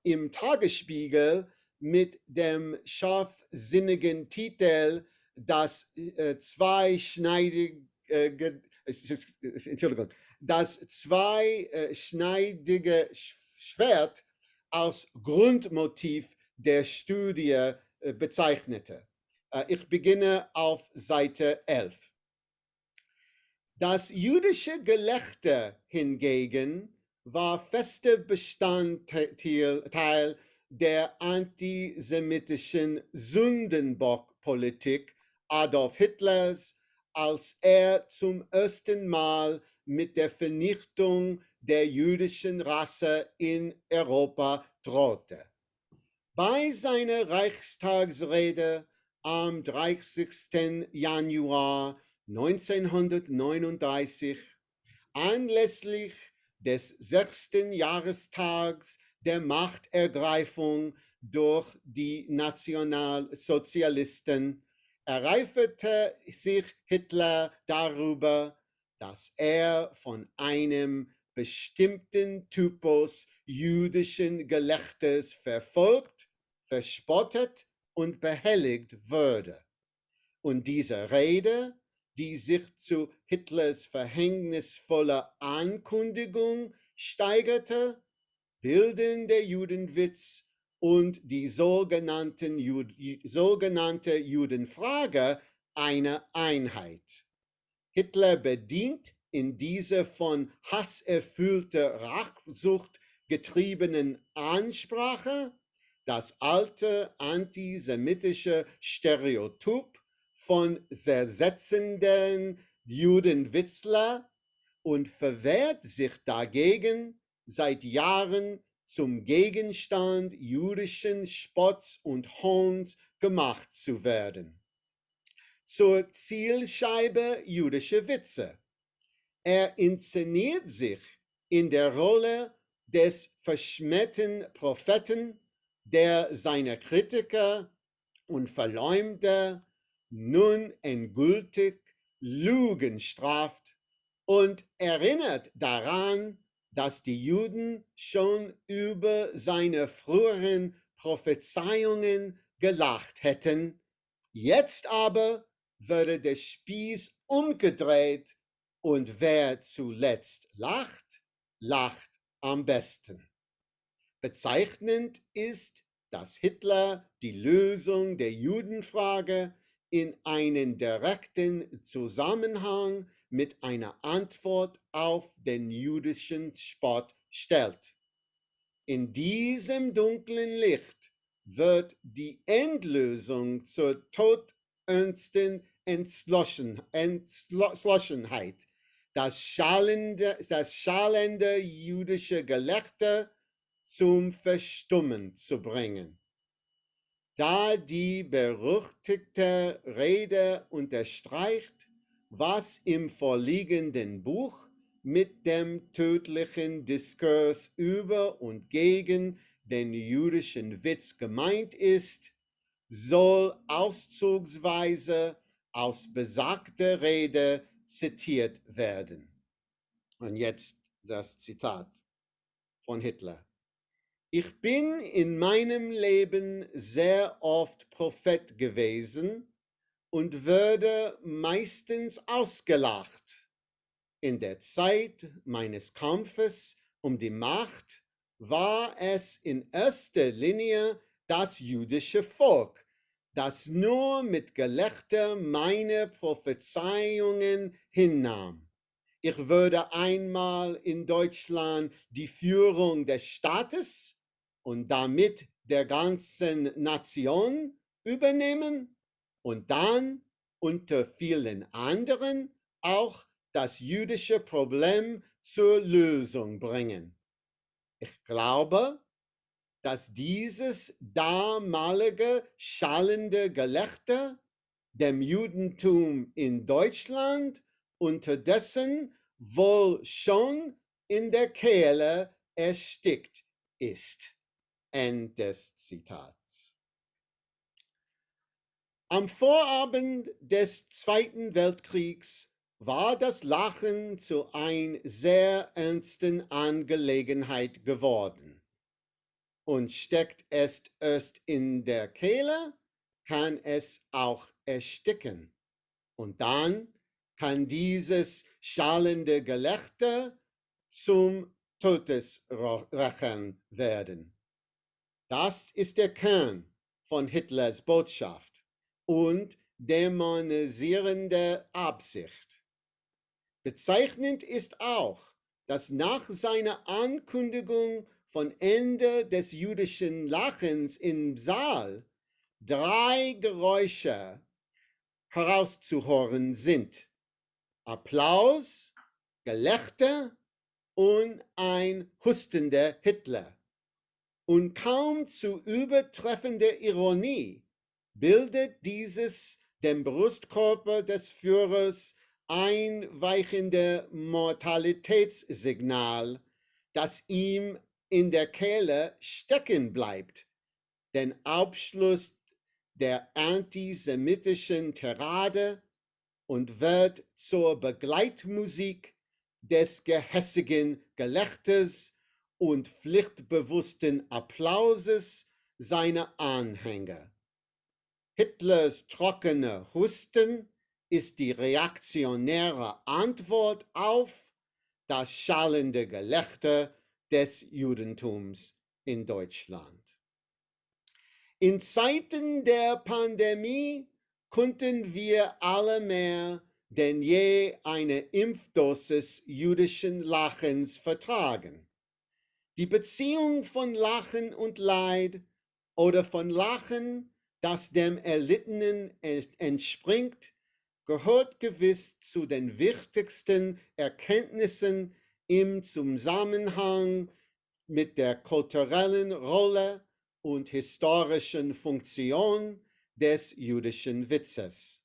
im Tagesspiegel mit dem scharfsinnigen Titel das zweischneidige Schwert als Grundmotiv der Studie bezeichnete. Ich beginne auf Seite 11. Das jüdische Gelächter hingegen war fester Bestandteil der antisemitischen Sündenbockpolitik Adolf Hitlers, als er zum ersten Mal mit der Vernichtung der jüdischen Rasse in Europa drohte. Bei seiner Reichstagsrede am 30. Januar 1939 anlässlich des 6. Jahrestags der Machtergreifung durch die Nationalsozialisten ereiferte sich Hitler darüber, dass er von einem bestimmten Typus jüdischen Gelächters verfolgt, verspottet und behelligt würde. Und diese Rede, die sich zu Hitlers verhängnisvoller Ankündigung steigerte, bilden der Judenwitz und die sogenannte Judenfrage eine Einheit. Hitler bedient in dieser von hasserfüllter Rachsucht getriebenen Ansprache das alte antisemitische Stereotyp von zersetzenden Judenwitzler und verwehrt sich dagegen, seit Jahren zum Gegenstand jüdischen Spotts und Hohns gemacht zu werden. Zur Zielscheibe jüdischer Witze. Er inszeniert sich in der Rolle des verschmähten Propheten, der seine Kritiker und Verleumder nun endgültig Lügen straft und erinnert daran, dass die Juden schon über seine früheren Prophezeiungen gelacht hätten. Jetzt aber würde der Spieß umgedreht und wer zuletzt lacht, lacht am besten. Bezeichnend ist, dass Hitler die Lösung der Judenfrage in einen direkten Zusammenhang mit einer Antwort auf den jüdischen Spott stellt. In diesem dunklen Licht wird die Endlösung zur todernsten Entschlossenheit, das schallende jüdische Gelächter zum Verstummen zu bringen. Da die berüchtigte Rede unterstreicht, was im vorliegenden Buch mit dem tödlichen Diskurs über und gegen den jüdischen Witz gemeint ist, soll auszugsweise aus besagter Rede zitiert werden. Und jetzt das Zitat von Hitler. Ich bin in meinem Leben sehr oft Prophet gewesen und würde meistens ausgelacht. In der Zeit meines Kampfes um die Macht war es in erster Linie das jüdische Volk, das nur mit Gelächter meine Prophezeiungen hinnahm. Ich würde einmal in Deutschland die Führung des Staates und damit der ganzen Nation übernehmen und dann unter vielen anderen auch das jüdische Problem zur Lösung bringen. Ich glaube, dass dieses damalige schallende Gelächter dem Judentum in Deutschland unterdessen wohl schon in der Kehle erstickt ist. End des Zitats. Am Vorabend des Zweiten Weltkriegs war das Lachen zu einer sehr ernsten Angelegenheit geworden. Und steckt es erst in der Kehle, kann es auch ersticken. Und dann kann dieses schallende Gelächter zum Todesrachen werden. Das ist der Kern von Hitlers Botschaft und dämonisierende Absicht. Bezeichnend ist auch, dass nach seiner Ankündigung von Ende des jüdischen Lachens im Saal 3 Geräusche herauszuhören sind: Applaus, Gelächter und ein hustender Hitler. Und kaum zu übertreffende Ironie bildet dieses dem Brustkörper des Führers einweichende Mortalitätssignal, das ihm in der Kehle stecken bleibt, den Abschluss der antisemitischen Tirade und wird zur Begleitmusik des gehässigen Gelächters und pflichtbewussten Applauses seiner Anhänger. Hitlers trockener Husten ist die reaktionäre Antwort auf das schallende Gelächter des Judentums in Deutschland. In Zeiten der Pandemie konnten wir alle mehr denn je eine Impfdosis jüdischen Lachens vertragen. Die Beziehung von Lachen und Leid oder von Lachen, das dem Erlittenen entspringt, gehört gewiss zu den wichtigsten Erkenntnissen im Zusammenhang mit der kulturellen Rolle und historischen Funktion des jüdischen Witzes.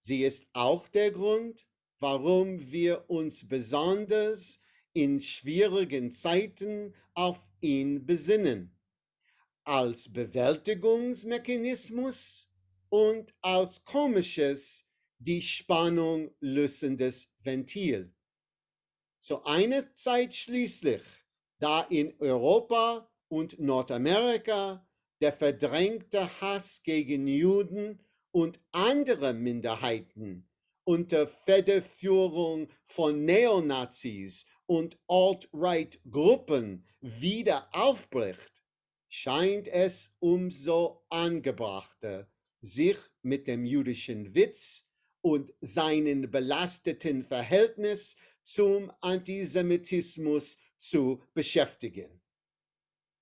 Sie ist auch der Grund, warum wir uns besonders in schwierigen Zeiten auf ihn besinnen, als Bewältigungsmechanismus und als komisches, die Spannung lösendes Ventil. Zu einer Zeit schließlich, da in Europa und Nordamerika der verdrängte Hass gegen Juden und andere Minderheiten unter Federführung von Neonazis und Alt-Right-Gruppen wieder aufbricht, scheint es umso angebrachter, sich mit dem jüdischen Witz und seinem belasteten Verhältnis zum Antisemitismus zu beschäftigen.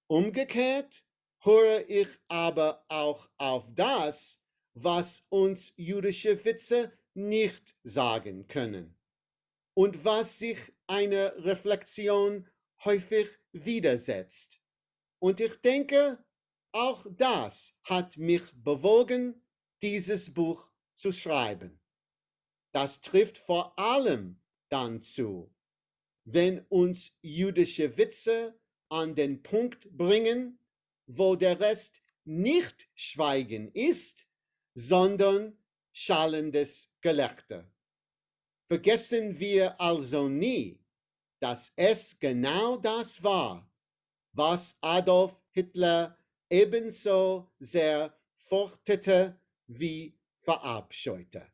Umgekehrt höre ich aber auch auf das, was uns jüdische Witze nicht sagen können und was sich einer Reflexion häufig widersetzt. Und ich denke, auch das hat mich bewogen, dieses Buch zu schreiben. Das trifft vor allem dann zu, wenn uns jüdische Witze an den Punkt bringen, wo der Rest nicht Schweigen ist, sondern schallendes Gelächter. Vergessen wir also nie, dass es genau das war, was Adolf Hitler ebenso sehr fürchtete wie verabscheute.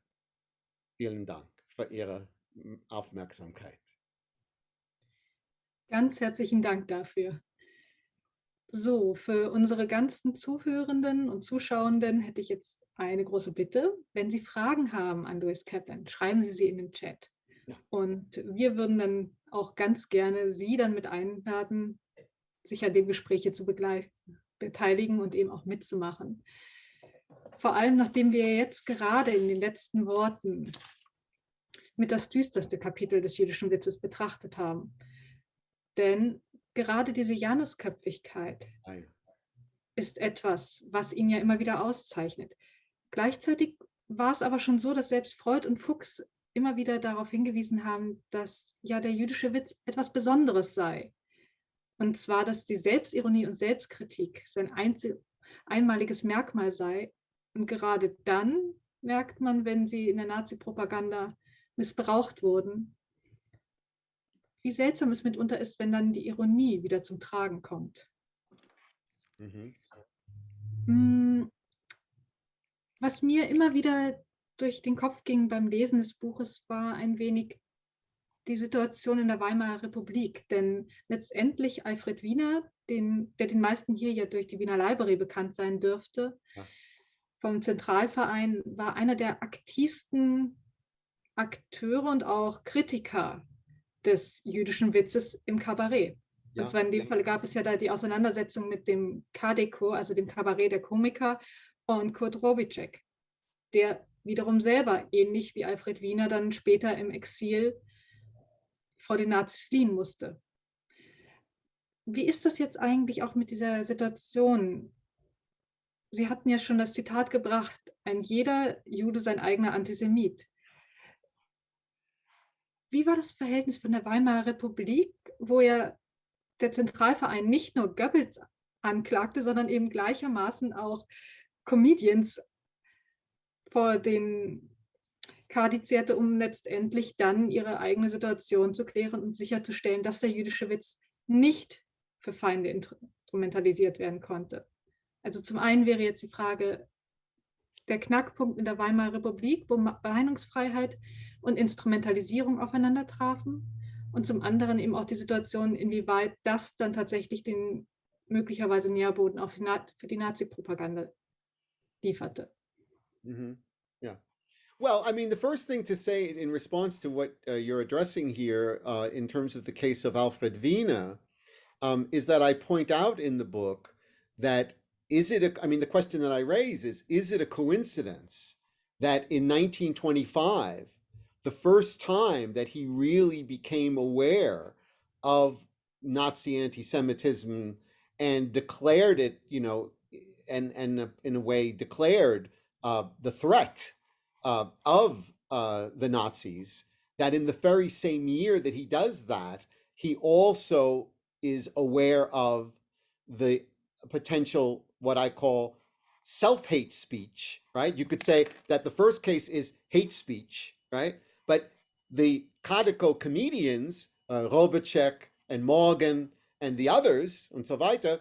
Vielen Dank für Ihre Aufmerksamkeit. Ganz herzlichen Dank dafür. So, für unsere ganzen Zuhörenden und Zuschauenden hätte ich jetzt eine große Bitte. Wenn Sie Fragen haben an Louis Kaplan, schreiben Sie sie in den Chat. Ja. Und wir würden dann auch ganz gerne Sie dann mit einladen, sich an dem Gespräch zu beteiligen und eben auch mitzumachen. Vor allem, nachdem wir jetzt gerade in den letzten Worten mit das düsterste Kapitel des jüdischen Witzes betrachtet haben. Denn gerade diese Janusköpfigkeit ist etwas, was ihn ja immer wieder auszeichnet. Gleichzeitig war es aber schon so, dass selbst Freud und Fuchs immer wieder darauf hingewiesen haben, dass ja der jüdische Witz etwas Besonderes sei. Und zwar, dass die Selbstironie und Selbstkritik sein einmaliges Merkmal sei. Und gerade dann merkt man, wenn sie in der Nazi-Propaganda missbraucht wurden, wie seltsam es mitunter ist, wenn dann die Ironie wieder zum Tragen kommt. Was mir immer wieder durch den Kopf ging beim Lesen des Buches, war ein wenig die Situation in der Weimarer Republik. Denn letztendlich Alfred Wiener, der den meisten hier ja durch die Wiener Library bekannt sein dürfte, ja, vom Zentralverein, war einer der aktivsten Akteure und auch Kritiker des jüdischen Witzes im Kabarett. Ja. Und zwar in dem Fall gab es ja da die Auseinandersetzung mit dem Kadeko, also dem Kabarett der Komiker, und Kurt Robitschek, der wiederum selber, ähnlich wie Alfred Wiener, dann später im Exil vor den Nazis fliehen musste. Wie ist das jetzt eigentlich auch mit dieser Situation? Sie hatten ja schon das Zitat gebracht, ein jeder Jude sein eigener Antisemit. Wie war das Verhältnis von der Weimarer Republik, wo ja der Zentralverein nicht nur Goebbels anklagte, sondern eben gleichermaßen auch Comedians vor den Kadi zehrte, um letztendlich dann ihre eigene Situation zu klären und sicherzustellen, dass der jüdische Witz nicht für Feinde instrumentalisiert werden konnte. Also zum einen wäre jetzt die Frage, der Knackpunkt in der Weimarer Republik, wo Meinungsfreiheit und Instrumentalisierung aufeinander trafen. Und zum anderen eben auch die Situation, inwieweit das dann tatsächlich den möglicherweise Nährboden auch für die Nazi-Propaganda lieferte. Mm-hmm. Yeah. Well, I mean, the first thing to say in response to what you're addressing here in terms of the case of Alfred Wiener is that I point out in the book that the question that I raise is it a coincidence that in 1925, the first time that he really became aware of Nazi anti-Semitism and declared it, and in a way declared the threat of the Nazis, that in the very same year that he does that, he also is aware of the potential, what I call self-hate speech, right? You could say that the first case is hate speech, right? But the Kadiko comedians, Robacek and Morgan and the others, and so weiter,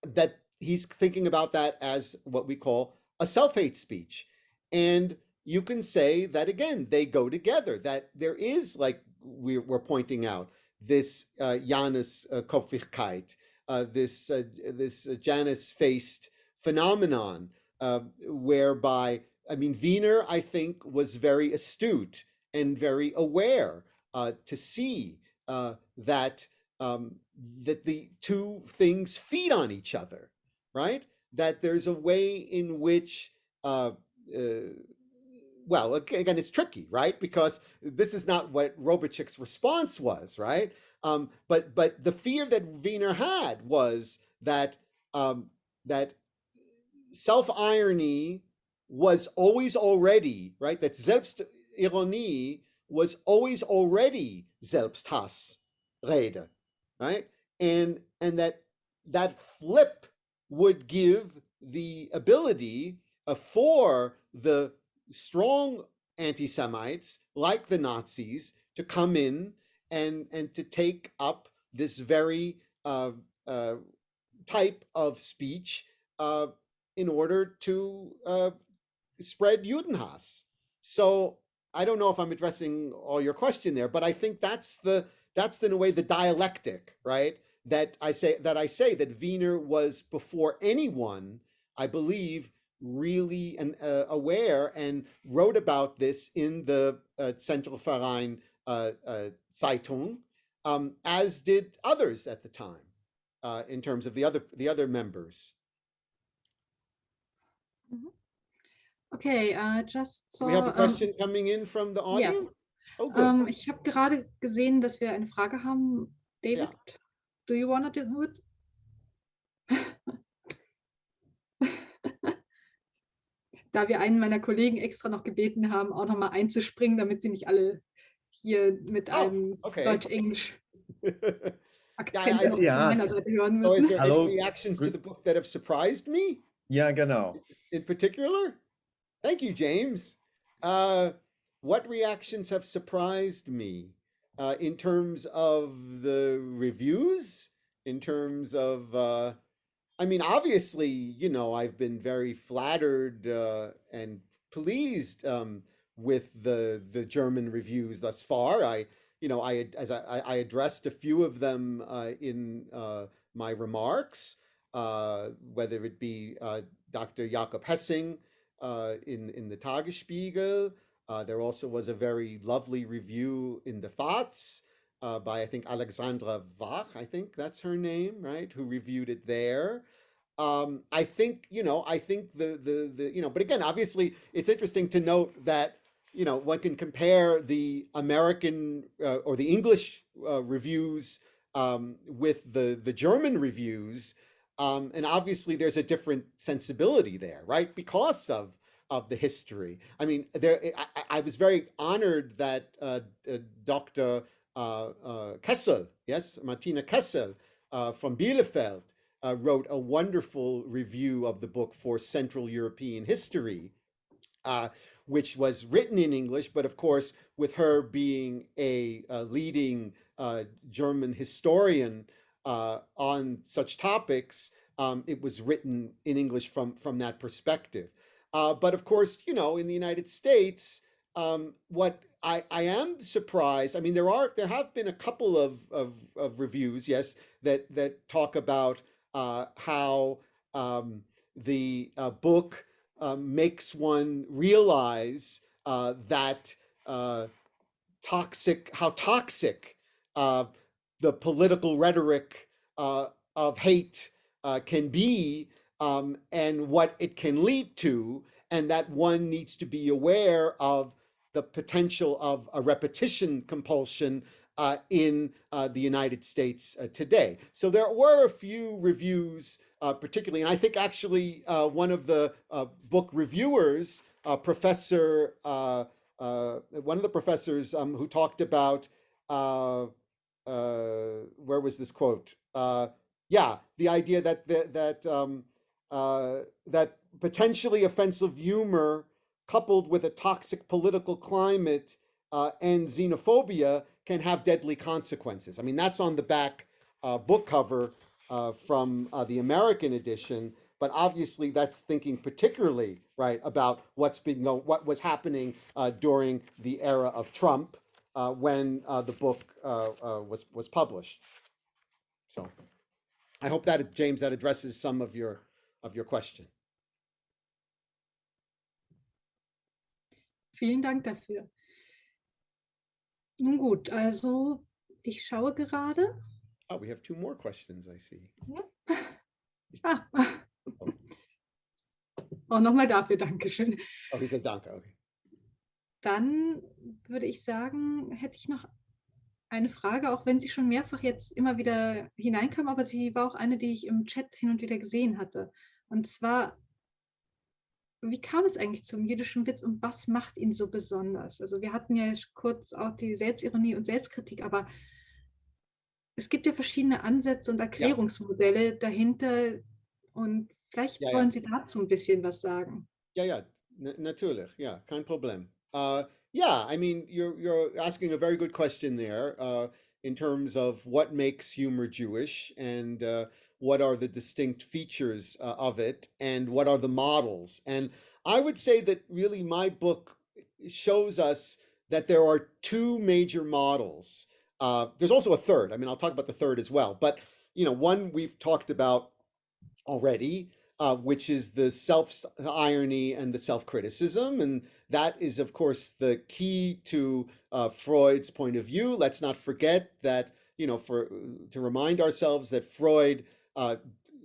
that he's thinking about that as what we call a self-hate speech. And you can say that, again, they go together, that there is, like we're pointing out, this Janus Kopfigkeit, this Janus-faced phenomenon, whereby, I mean, Wiener, I think, was very astute and very aware to see that the two things feed on each other, right? That there's a way in which, well, again, it's tricky, right? Because this is not what Robotchik's response was, right? But the fear that Wiener had was that that self-irony was always already, right? That Selbstironie was always already Selbsthassrede, right? And that flip would give the ability for the strong anti-Semites like the Nazis to come in and to take up this very type of speech in order to spread Judenhass. So I don't know if I'm addressing all your question there, but I think that's in a way the dialectic, right? That I say that Wiener was before anyone, I believe, really aware and wrote about this in the Zentralverein Zeitung, as did others at the time, in terms of the other members. Okay, just so. We have a question coming in from the audience? Yeah. Oh, good. Ich habe gerade gesehen, dass wir eine Frage haben. David, yeah. Do you want to do it? Da wir einen meiner Kollegen extra noch gebeten haben, auch noch mal einzuspringen, damit sie nicht alle hier mit einem Deutsch-Englisch Akzent noch von meiner Seite hören müssen. So is there any reactions to the book that have surprised me? Ja, genau. In particular? Thank you, James. What reactions have surprised me in terms of the reviews, in terms of, I mean, obviously, I've been very flattered and pleased with the German reviews thus far. I addressed a few of them in my remarks, whether it be Dr. Jakob Hessing in the Tagesspiegel. There also was a very lovely review in the FATS by, I think, Alexandra Wach, I think that's her name, right? Who reviewed it there. I think, but again, obviously, it's interesting to note that, one can compare the American or the English reviews with the German reviews, and obviously there's a different sensibility there, right? Because of the history. I mean, I was very honored that Dr. Kessel, yes, Martina Kessel from Bielefeld, wrote a wonderful review of the book for Central European History, which was written in English, but of course, with her being a leading German historian on such topics, it was written in English from that perspective. But of course, in the United States, what I am surprised. I mean, there have been a couple of reviews, yes, that talk about how the book makes one realize that how toxic the political rhetoric of hate can be, and what it can lead to, and that one needs to be aware of the potential of a repetition compulsion in the United States today. So there were a few reviews, particularly, and I think actually one of the book reviewers, one of the professors who talked about, where was this quote? Yeah, the idea that potentially offensive humor coupled with a toxic political climate and xenophobia can have deadly consequences. I mean, that's on the back book cover from the American edition, but obviously that's thinking particularly, right, about what was happening during the era of Trump when the book was published. So I hope that, James, that addresses some of your question. Vielen Dank dafür. Nun gut, also ich schaue gerade. Oh, we have two more questions, I see. Ja. Auch nochmal dafür, Dankeschön. Oh, he says danke, okay. Dann würde ich sagen, hätte ich noch eine Frage, auch wenn sie schon mehrfach jetzt immer wieder hineinkam, aber sie war auch eine, die ich im Chat hin und wieder gesehen hatte. Und zwar, wie kam es eigentlich zum jüdischen Witz und was macht ihn so besonders? Also wir hatten ja kurz auch die Selbstironie und Selbstkritik, aber es gibt ja verschiedene Ansätze und Erklärungsmodelle dahinter und vielleicht wollen Sie dazu ein bisschen was sagen. Ja, natürlich, ja, kein Problem. Yeah, I mean, you're asking a very good question there in terms of what makes humor Jewish, and what are the distinct features of it, and what are the models. And I would say that really my book shows us that there are two major models. There's also a third. I mean, I'll talk about the third as well. But, one we've talked about already, which is the self-irony and the self-criticism. And that is, of course, the key to Freud's point of view. Let's not forget that, to remind ourselves that Freud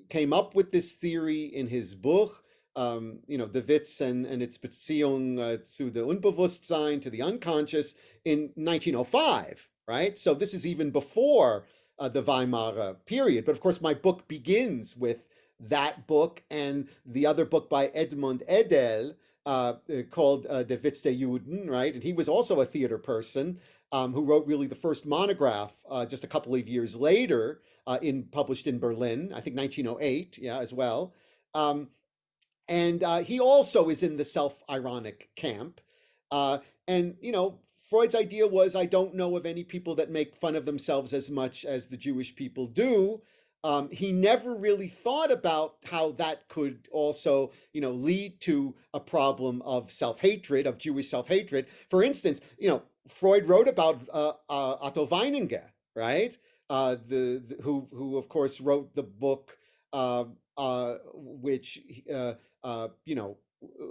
came up with this theory in his Buch, the Witz and its Beziehung zu the Unbewusstsein, to the unconscious, in 1905, right? So this is even before the Weimar period. But of course, my book begins with that book and the other book by Edmund Edel called Der Witz der Juden, right? And he was also a theater person who wrote really the first monograph just a couple of years later, published in Berlin, I think 1908, as well. And he also is in the self-ironic camp. And, Freud's idea was, I don't know of any people that make fun of themselves as much as the Jewish people do. He never really thought about how that could also, lead to a problem of self-hatred, of Jewish self-hatred. For instance, Freud wrote about Otto Weininger, right? Who of course wrote the book, which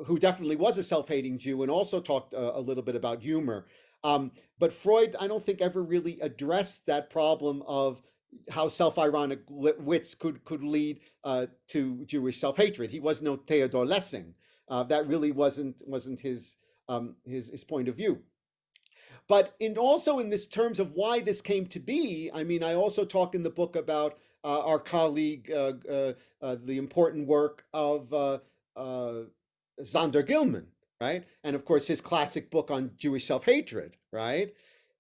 who definitely was a self-hating Jew and also talked a little bit about humor. But Freud, I don't think, ever really addressed that problem of how self-ironic wits could lead to Jewish self-hatred. He was no Theodor Lessing. That really wasn't his his point of view. But also in this terms of why this came to be, I mean, I also talk in the book about our colleague, the important work of Zander Gilman, right? And of course, his classic book on Jewish self-hatred, right?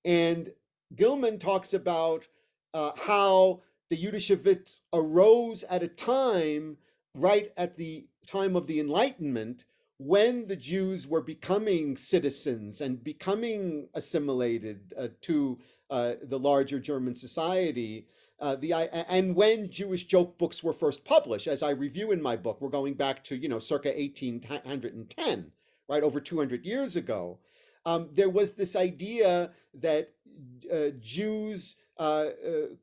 And Gilman talks about how the Judenwitz arose at a time, right at the time of the Enlightenment, when the Jews were becoming citizens and becoming assimilated to the larger German society, and when Jewish joke books were first published, as I review in my book, we're going back to circa 1810, right, over 200 years ago. There was this idea that Jews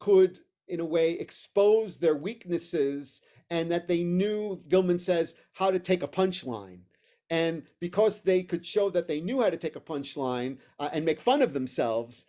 could, in a way, expose their weaknesses, and that they knew, Gilman says, how to take a punchline. And because they could show that they knew how to take a punchline and make fun of themselves,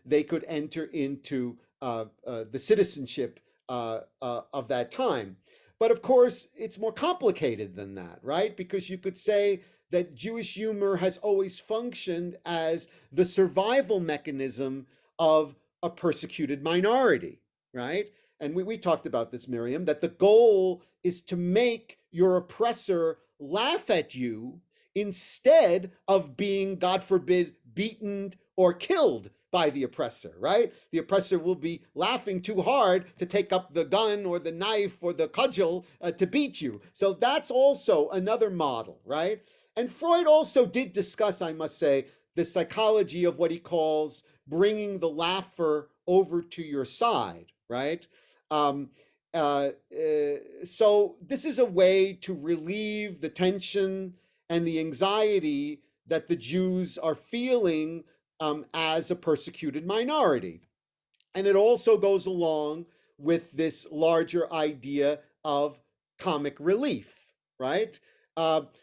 they could enter into the citizenship of that time. But of course, it's more complicated than that, right? Because you could say that Jewish humor has always functioned as the survival mechanism of a persecuted minority, right? And we talked about this, Miriam, that the goal is to make your oppressor laugh at you instead of being, God forbid, beaten or killed by the oppressor, right? The oppressor will be laughing too hard to take up the gun or the knife or the cudgel to beat you. So that's also another model, right? And Freud also did discuss, I must say, the psychology of what he calls bringing the laugher over to your side, right? So this is a way to relieve the tension and the anxiety that the Jews are feeling as a persecuted minority. And it also goes along with this larger idea of comic relief, right?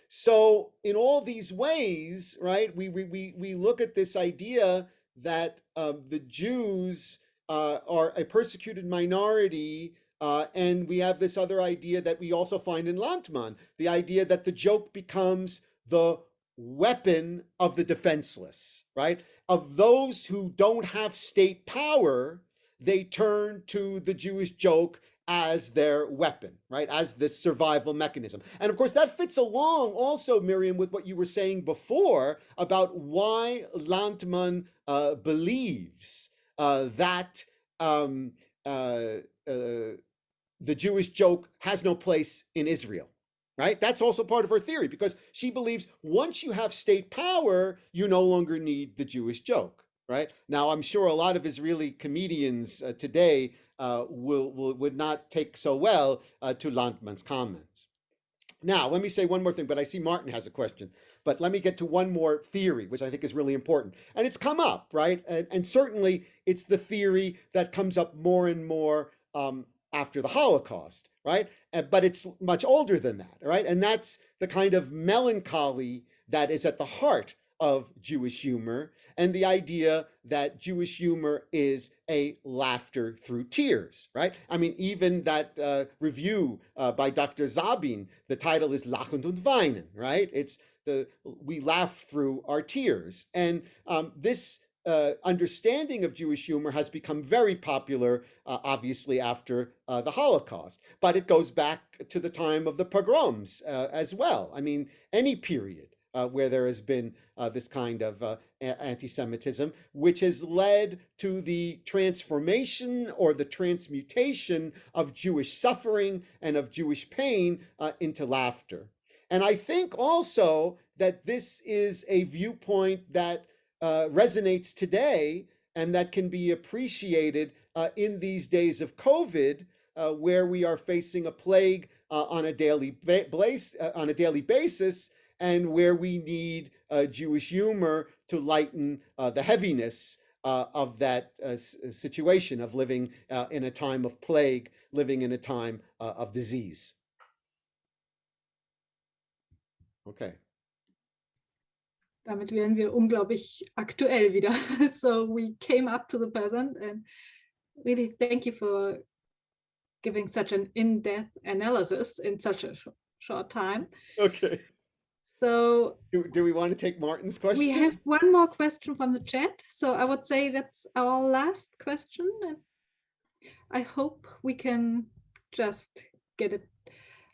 So in all these ways, right, we look at this idea that the Jews are a persecuted minority, and we have this other idea that we also find in Landmann, the idea that the joke becomes the weapon of the defenseless, right? Of those who don't have state power, they turn to the Jewish joke as their weapon, right? As this survival mechanism. And of course, that fits along also, Miriam, with what you were saying before about why Landmann believes that the Jewish joke has no place in Israel, right? That's also part of her theory, because she believes once you have state power, you no longer need the Jewish joke, right? Now, I'm sure a lot of Israeli comedians today would not take so well to Landmann's comments. Now, let me say one more thing, but I see Martin has a question. But let me get to one more theory, which I think is really important. And it's come up, right? And certainly it's the theory that comes up more and more after the Holocaust, right? But it's much older than that, right? And that's the kind of melancholy that is at the heart of Jewish humor, and the idea that Jewish humor is a laughter through tears, right? I mean, even that review by Dr. Zabin, the title is Lachen und Weinen, right? It's we laugh through our tears. And this understanding of Jewish humor has become very popular, obviously, after the Holocaust. But it goes back to the time of the pogroms as well. I mean, any period where there has been this kind of anti-Semitism, which has led to the transformation or the transmutation of Jewish suffering and of Jewish pain into laughter. And I think also that this is a viewpoint that resonates today and that can be appreciated in these days of COVID, where we are facing a plague on a daily basis, and where we need Jewish humor to lighten the heaviness of that situation of living in a time of plague, living in a time of disease. Okay. Damit wären wir unglaublich aktuell wieder. So we came up to the present, and really thank you for giving such an in-depth analysis in such a short time. Okay. So Do we want to take Martin's we question? have one more question from the chat. So I would say that's our last question. And I hope we can just get it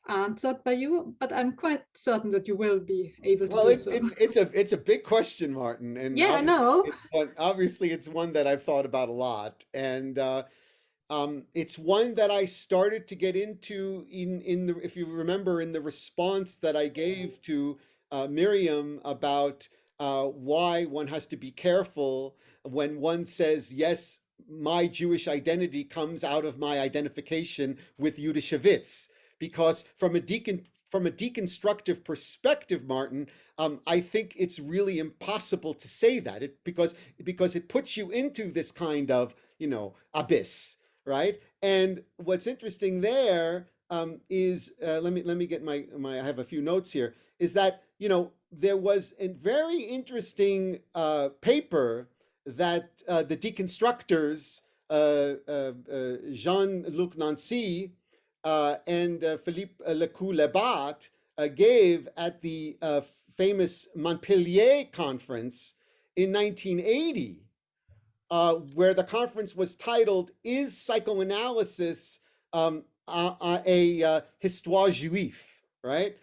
answered by you, but I'm quite certain that you will be able to Well, do so. it's a big question, Martin, and Yeah, I know. obviously it's one that I've thought about a lot, and it's one that I started to get into in the, if you remember, in the response that I gave to Miriam about why one has to be careful when one says, yes, my Jewish identity comes out of my identification with Juedische Witz, because from a deconstructive perspective, Martin, I think it's really impossible to say that because it puts you into this kind of, abyss, right? And what's interesting there is let me get my I have a few notes here. Is that there was a very interesting paper that the deconstructors Jean-Luc Nancy and Philippe Lecoux-Lebat gave at the famous Montpellier conference in 1980, where the conference was titled, "Is Psychoanalysis a histoire juif?" Right?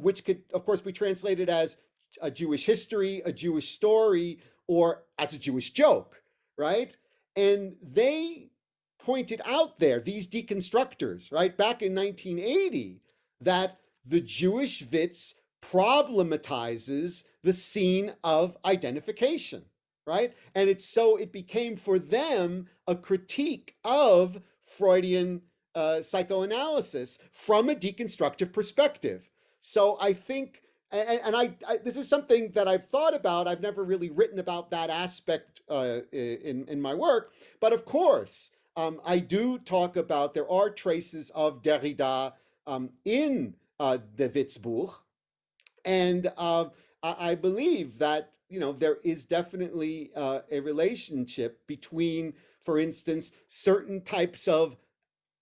Which could, of course, be translated as a Jewish history, a Jewish story, or as a Jewish joke, right? And they pointed out there, these deconstructors, right, back in 1980, that the Jewish Witz problematizes the scene of identification, right? And it became for them a critique of Freudian psychoanalysis from a deconstructive perspective. So I think, and I this is something that I've thought about. I've never really written about that aspect in my work, but of course, I do talk about, there are traces of Derrida in the Witzbuch, and I believe that there is definitely a relationship between, for instance, certain types of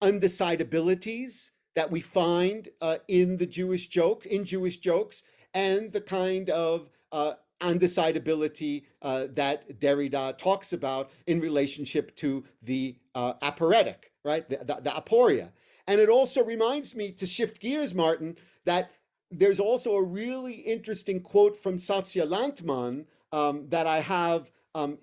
undecidabilities that we find in Jewish jokes, and the kind of undecidability that Derrida talks about in relationship to the aporetic, right? The aporia. And it also reminds me, to shift gears, Martin, that there's also a really interesting quote from Satya Lantman that I have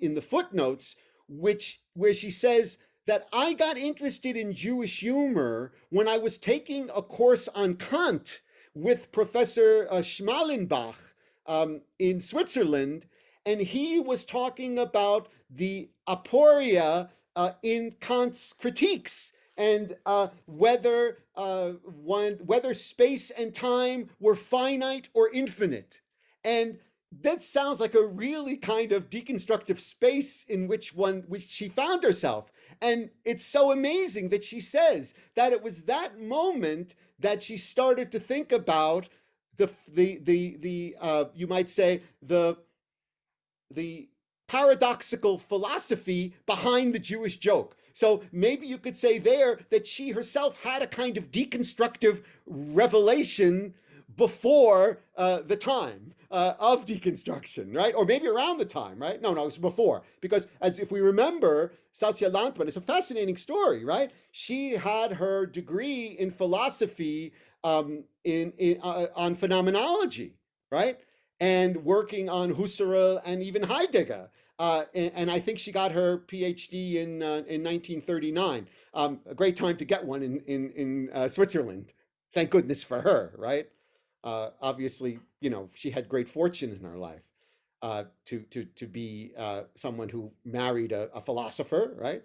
in the footnotes, where she says that I got interested in Jewish humor when I was taking a course on Kant with Professor Schmalenbach in Switzerland, and he was talking about the aporia in Kant's critiques, and whether space and time were finite or infinite. And that sounds like a really kind of deconstructive space in which she found herself. And it's so amazing that she says that it was that moment that she started to think about you might say the paradoxical philosophy behind the Jewish joke. So maybe you could say there that she herself had a kind of deconstructive revelation before the time of deconstruction, right? Or maybe around the time, right? No, it was before. Because as if we remember, Satya Lantman, it's a fascinating story, right? She had her degree in philosophy on phenomenology, right? And working on Husserl and even Heidegger. And I think she got her PhD in 1939. A great time to get one in Switzerland. Thank goodness for her, right? Obviously, she had great fortune in her life to be someone who married a philosopher, right?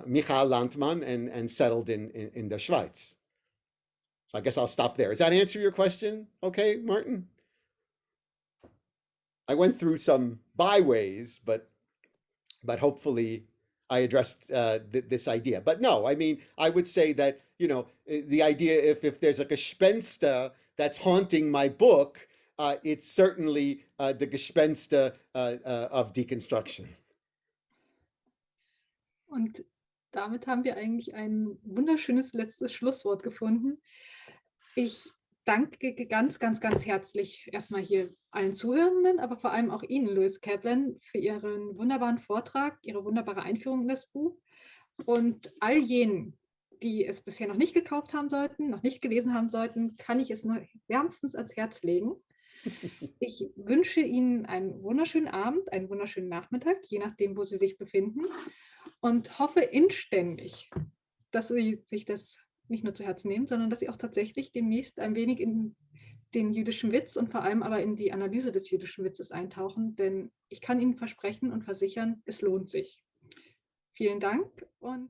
Michael Landmann, and settled in the Schweiz. So I guess I'll stop there. Does that answer your question? Okay, Martin? I went through some byways, but hopefully I addressed this idea. But no, I mean, I would say that, the idea, if there's like a Gespenster that's haunting my book, it's certainly the Gespenster of deconstruction. Und damit haben wir eigentlich ein wunderschönes letztes Schlusswort gefunden. Ich danke ganz, ganz, ganz herzlich erstmal hier allen Zuhörenden, aber vor allem auch Ihnen, Louis Kaplan, für Ihren wunderbaren Vortrag, Ihre wunderbare Einführung in das Buch und all jenen, die es bisher noch nicht gekauft haben sollten, noch nicht gelesen haben sollten, kann ich es nur wärmstens ans Herz legen. Ich wünsche Ihnen einen wunderschönen Abend, einen wunderschönen Nachmittag, je nachdem, wo Sie sich befinden, und hoffe inständig, dass Sie sich das nicht nur zu Herzen nehmen, sondern dass Sie auch tatsächlich demnächst ein wenig in den jüdischen Witz und vor allem aber in die Analyse des jüdischen Witzes eintauchen, denn ich kann Ihnen versprechen und versichern, es lohnt sich. Vielen Dank und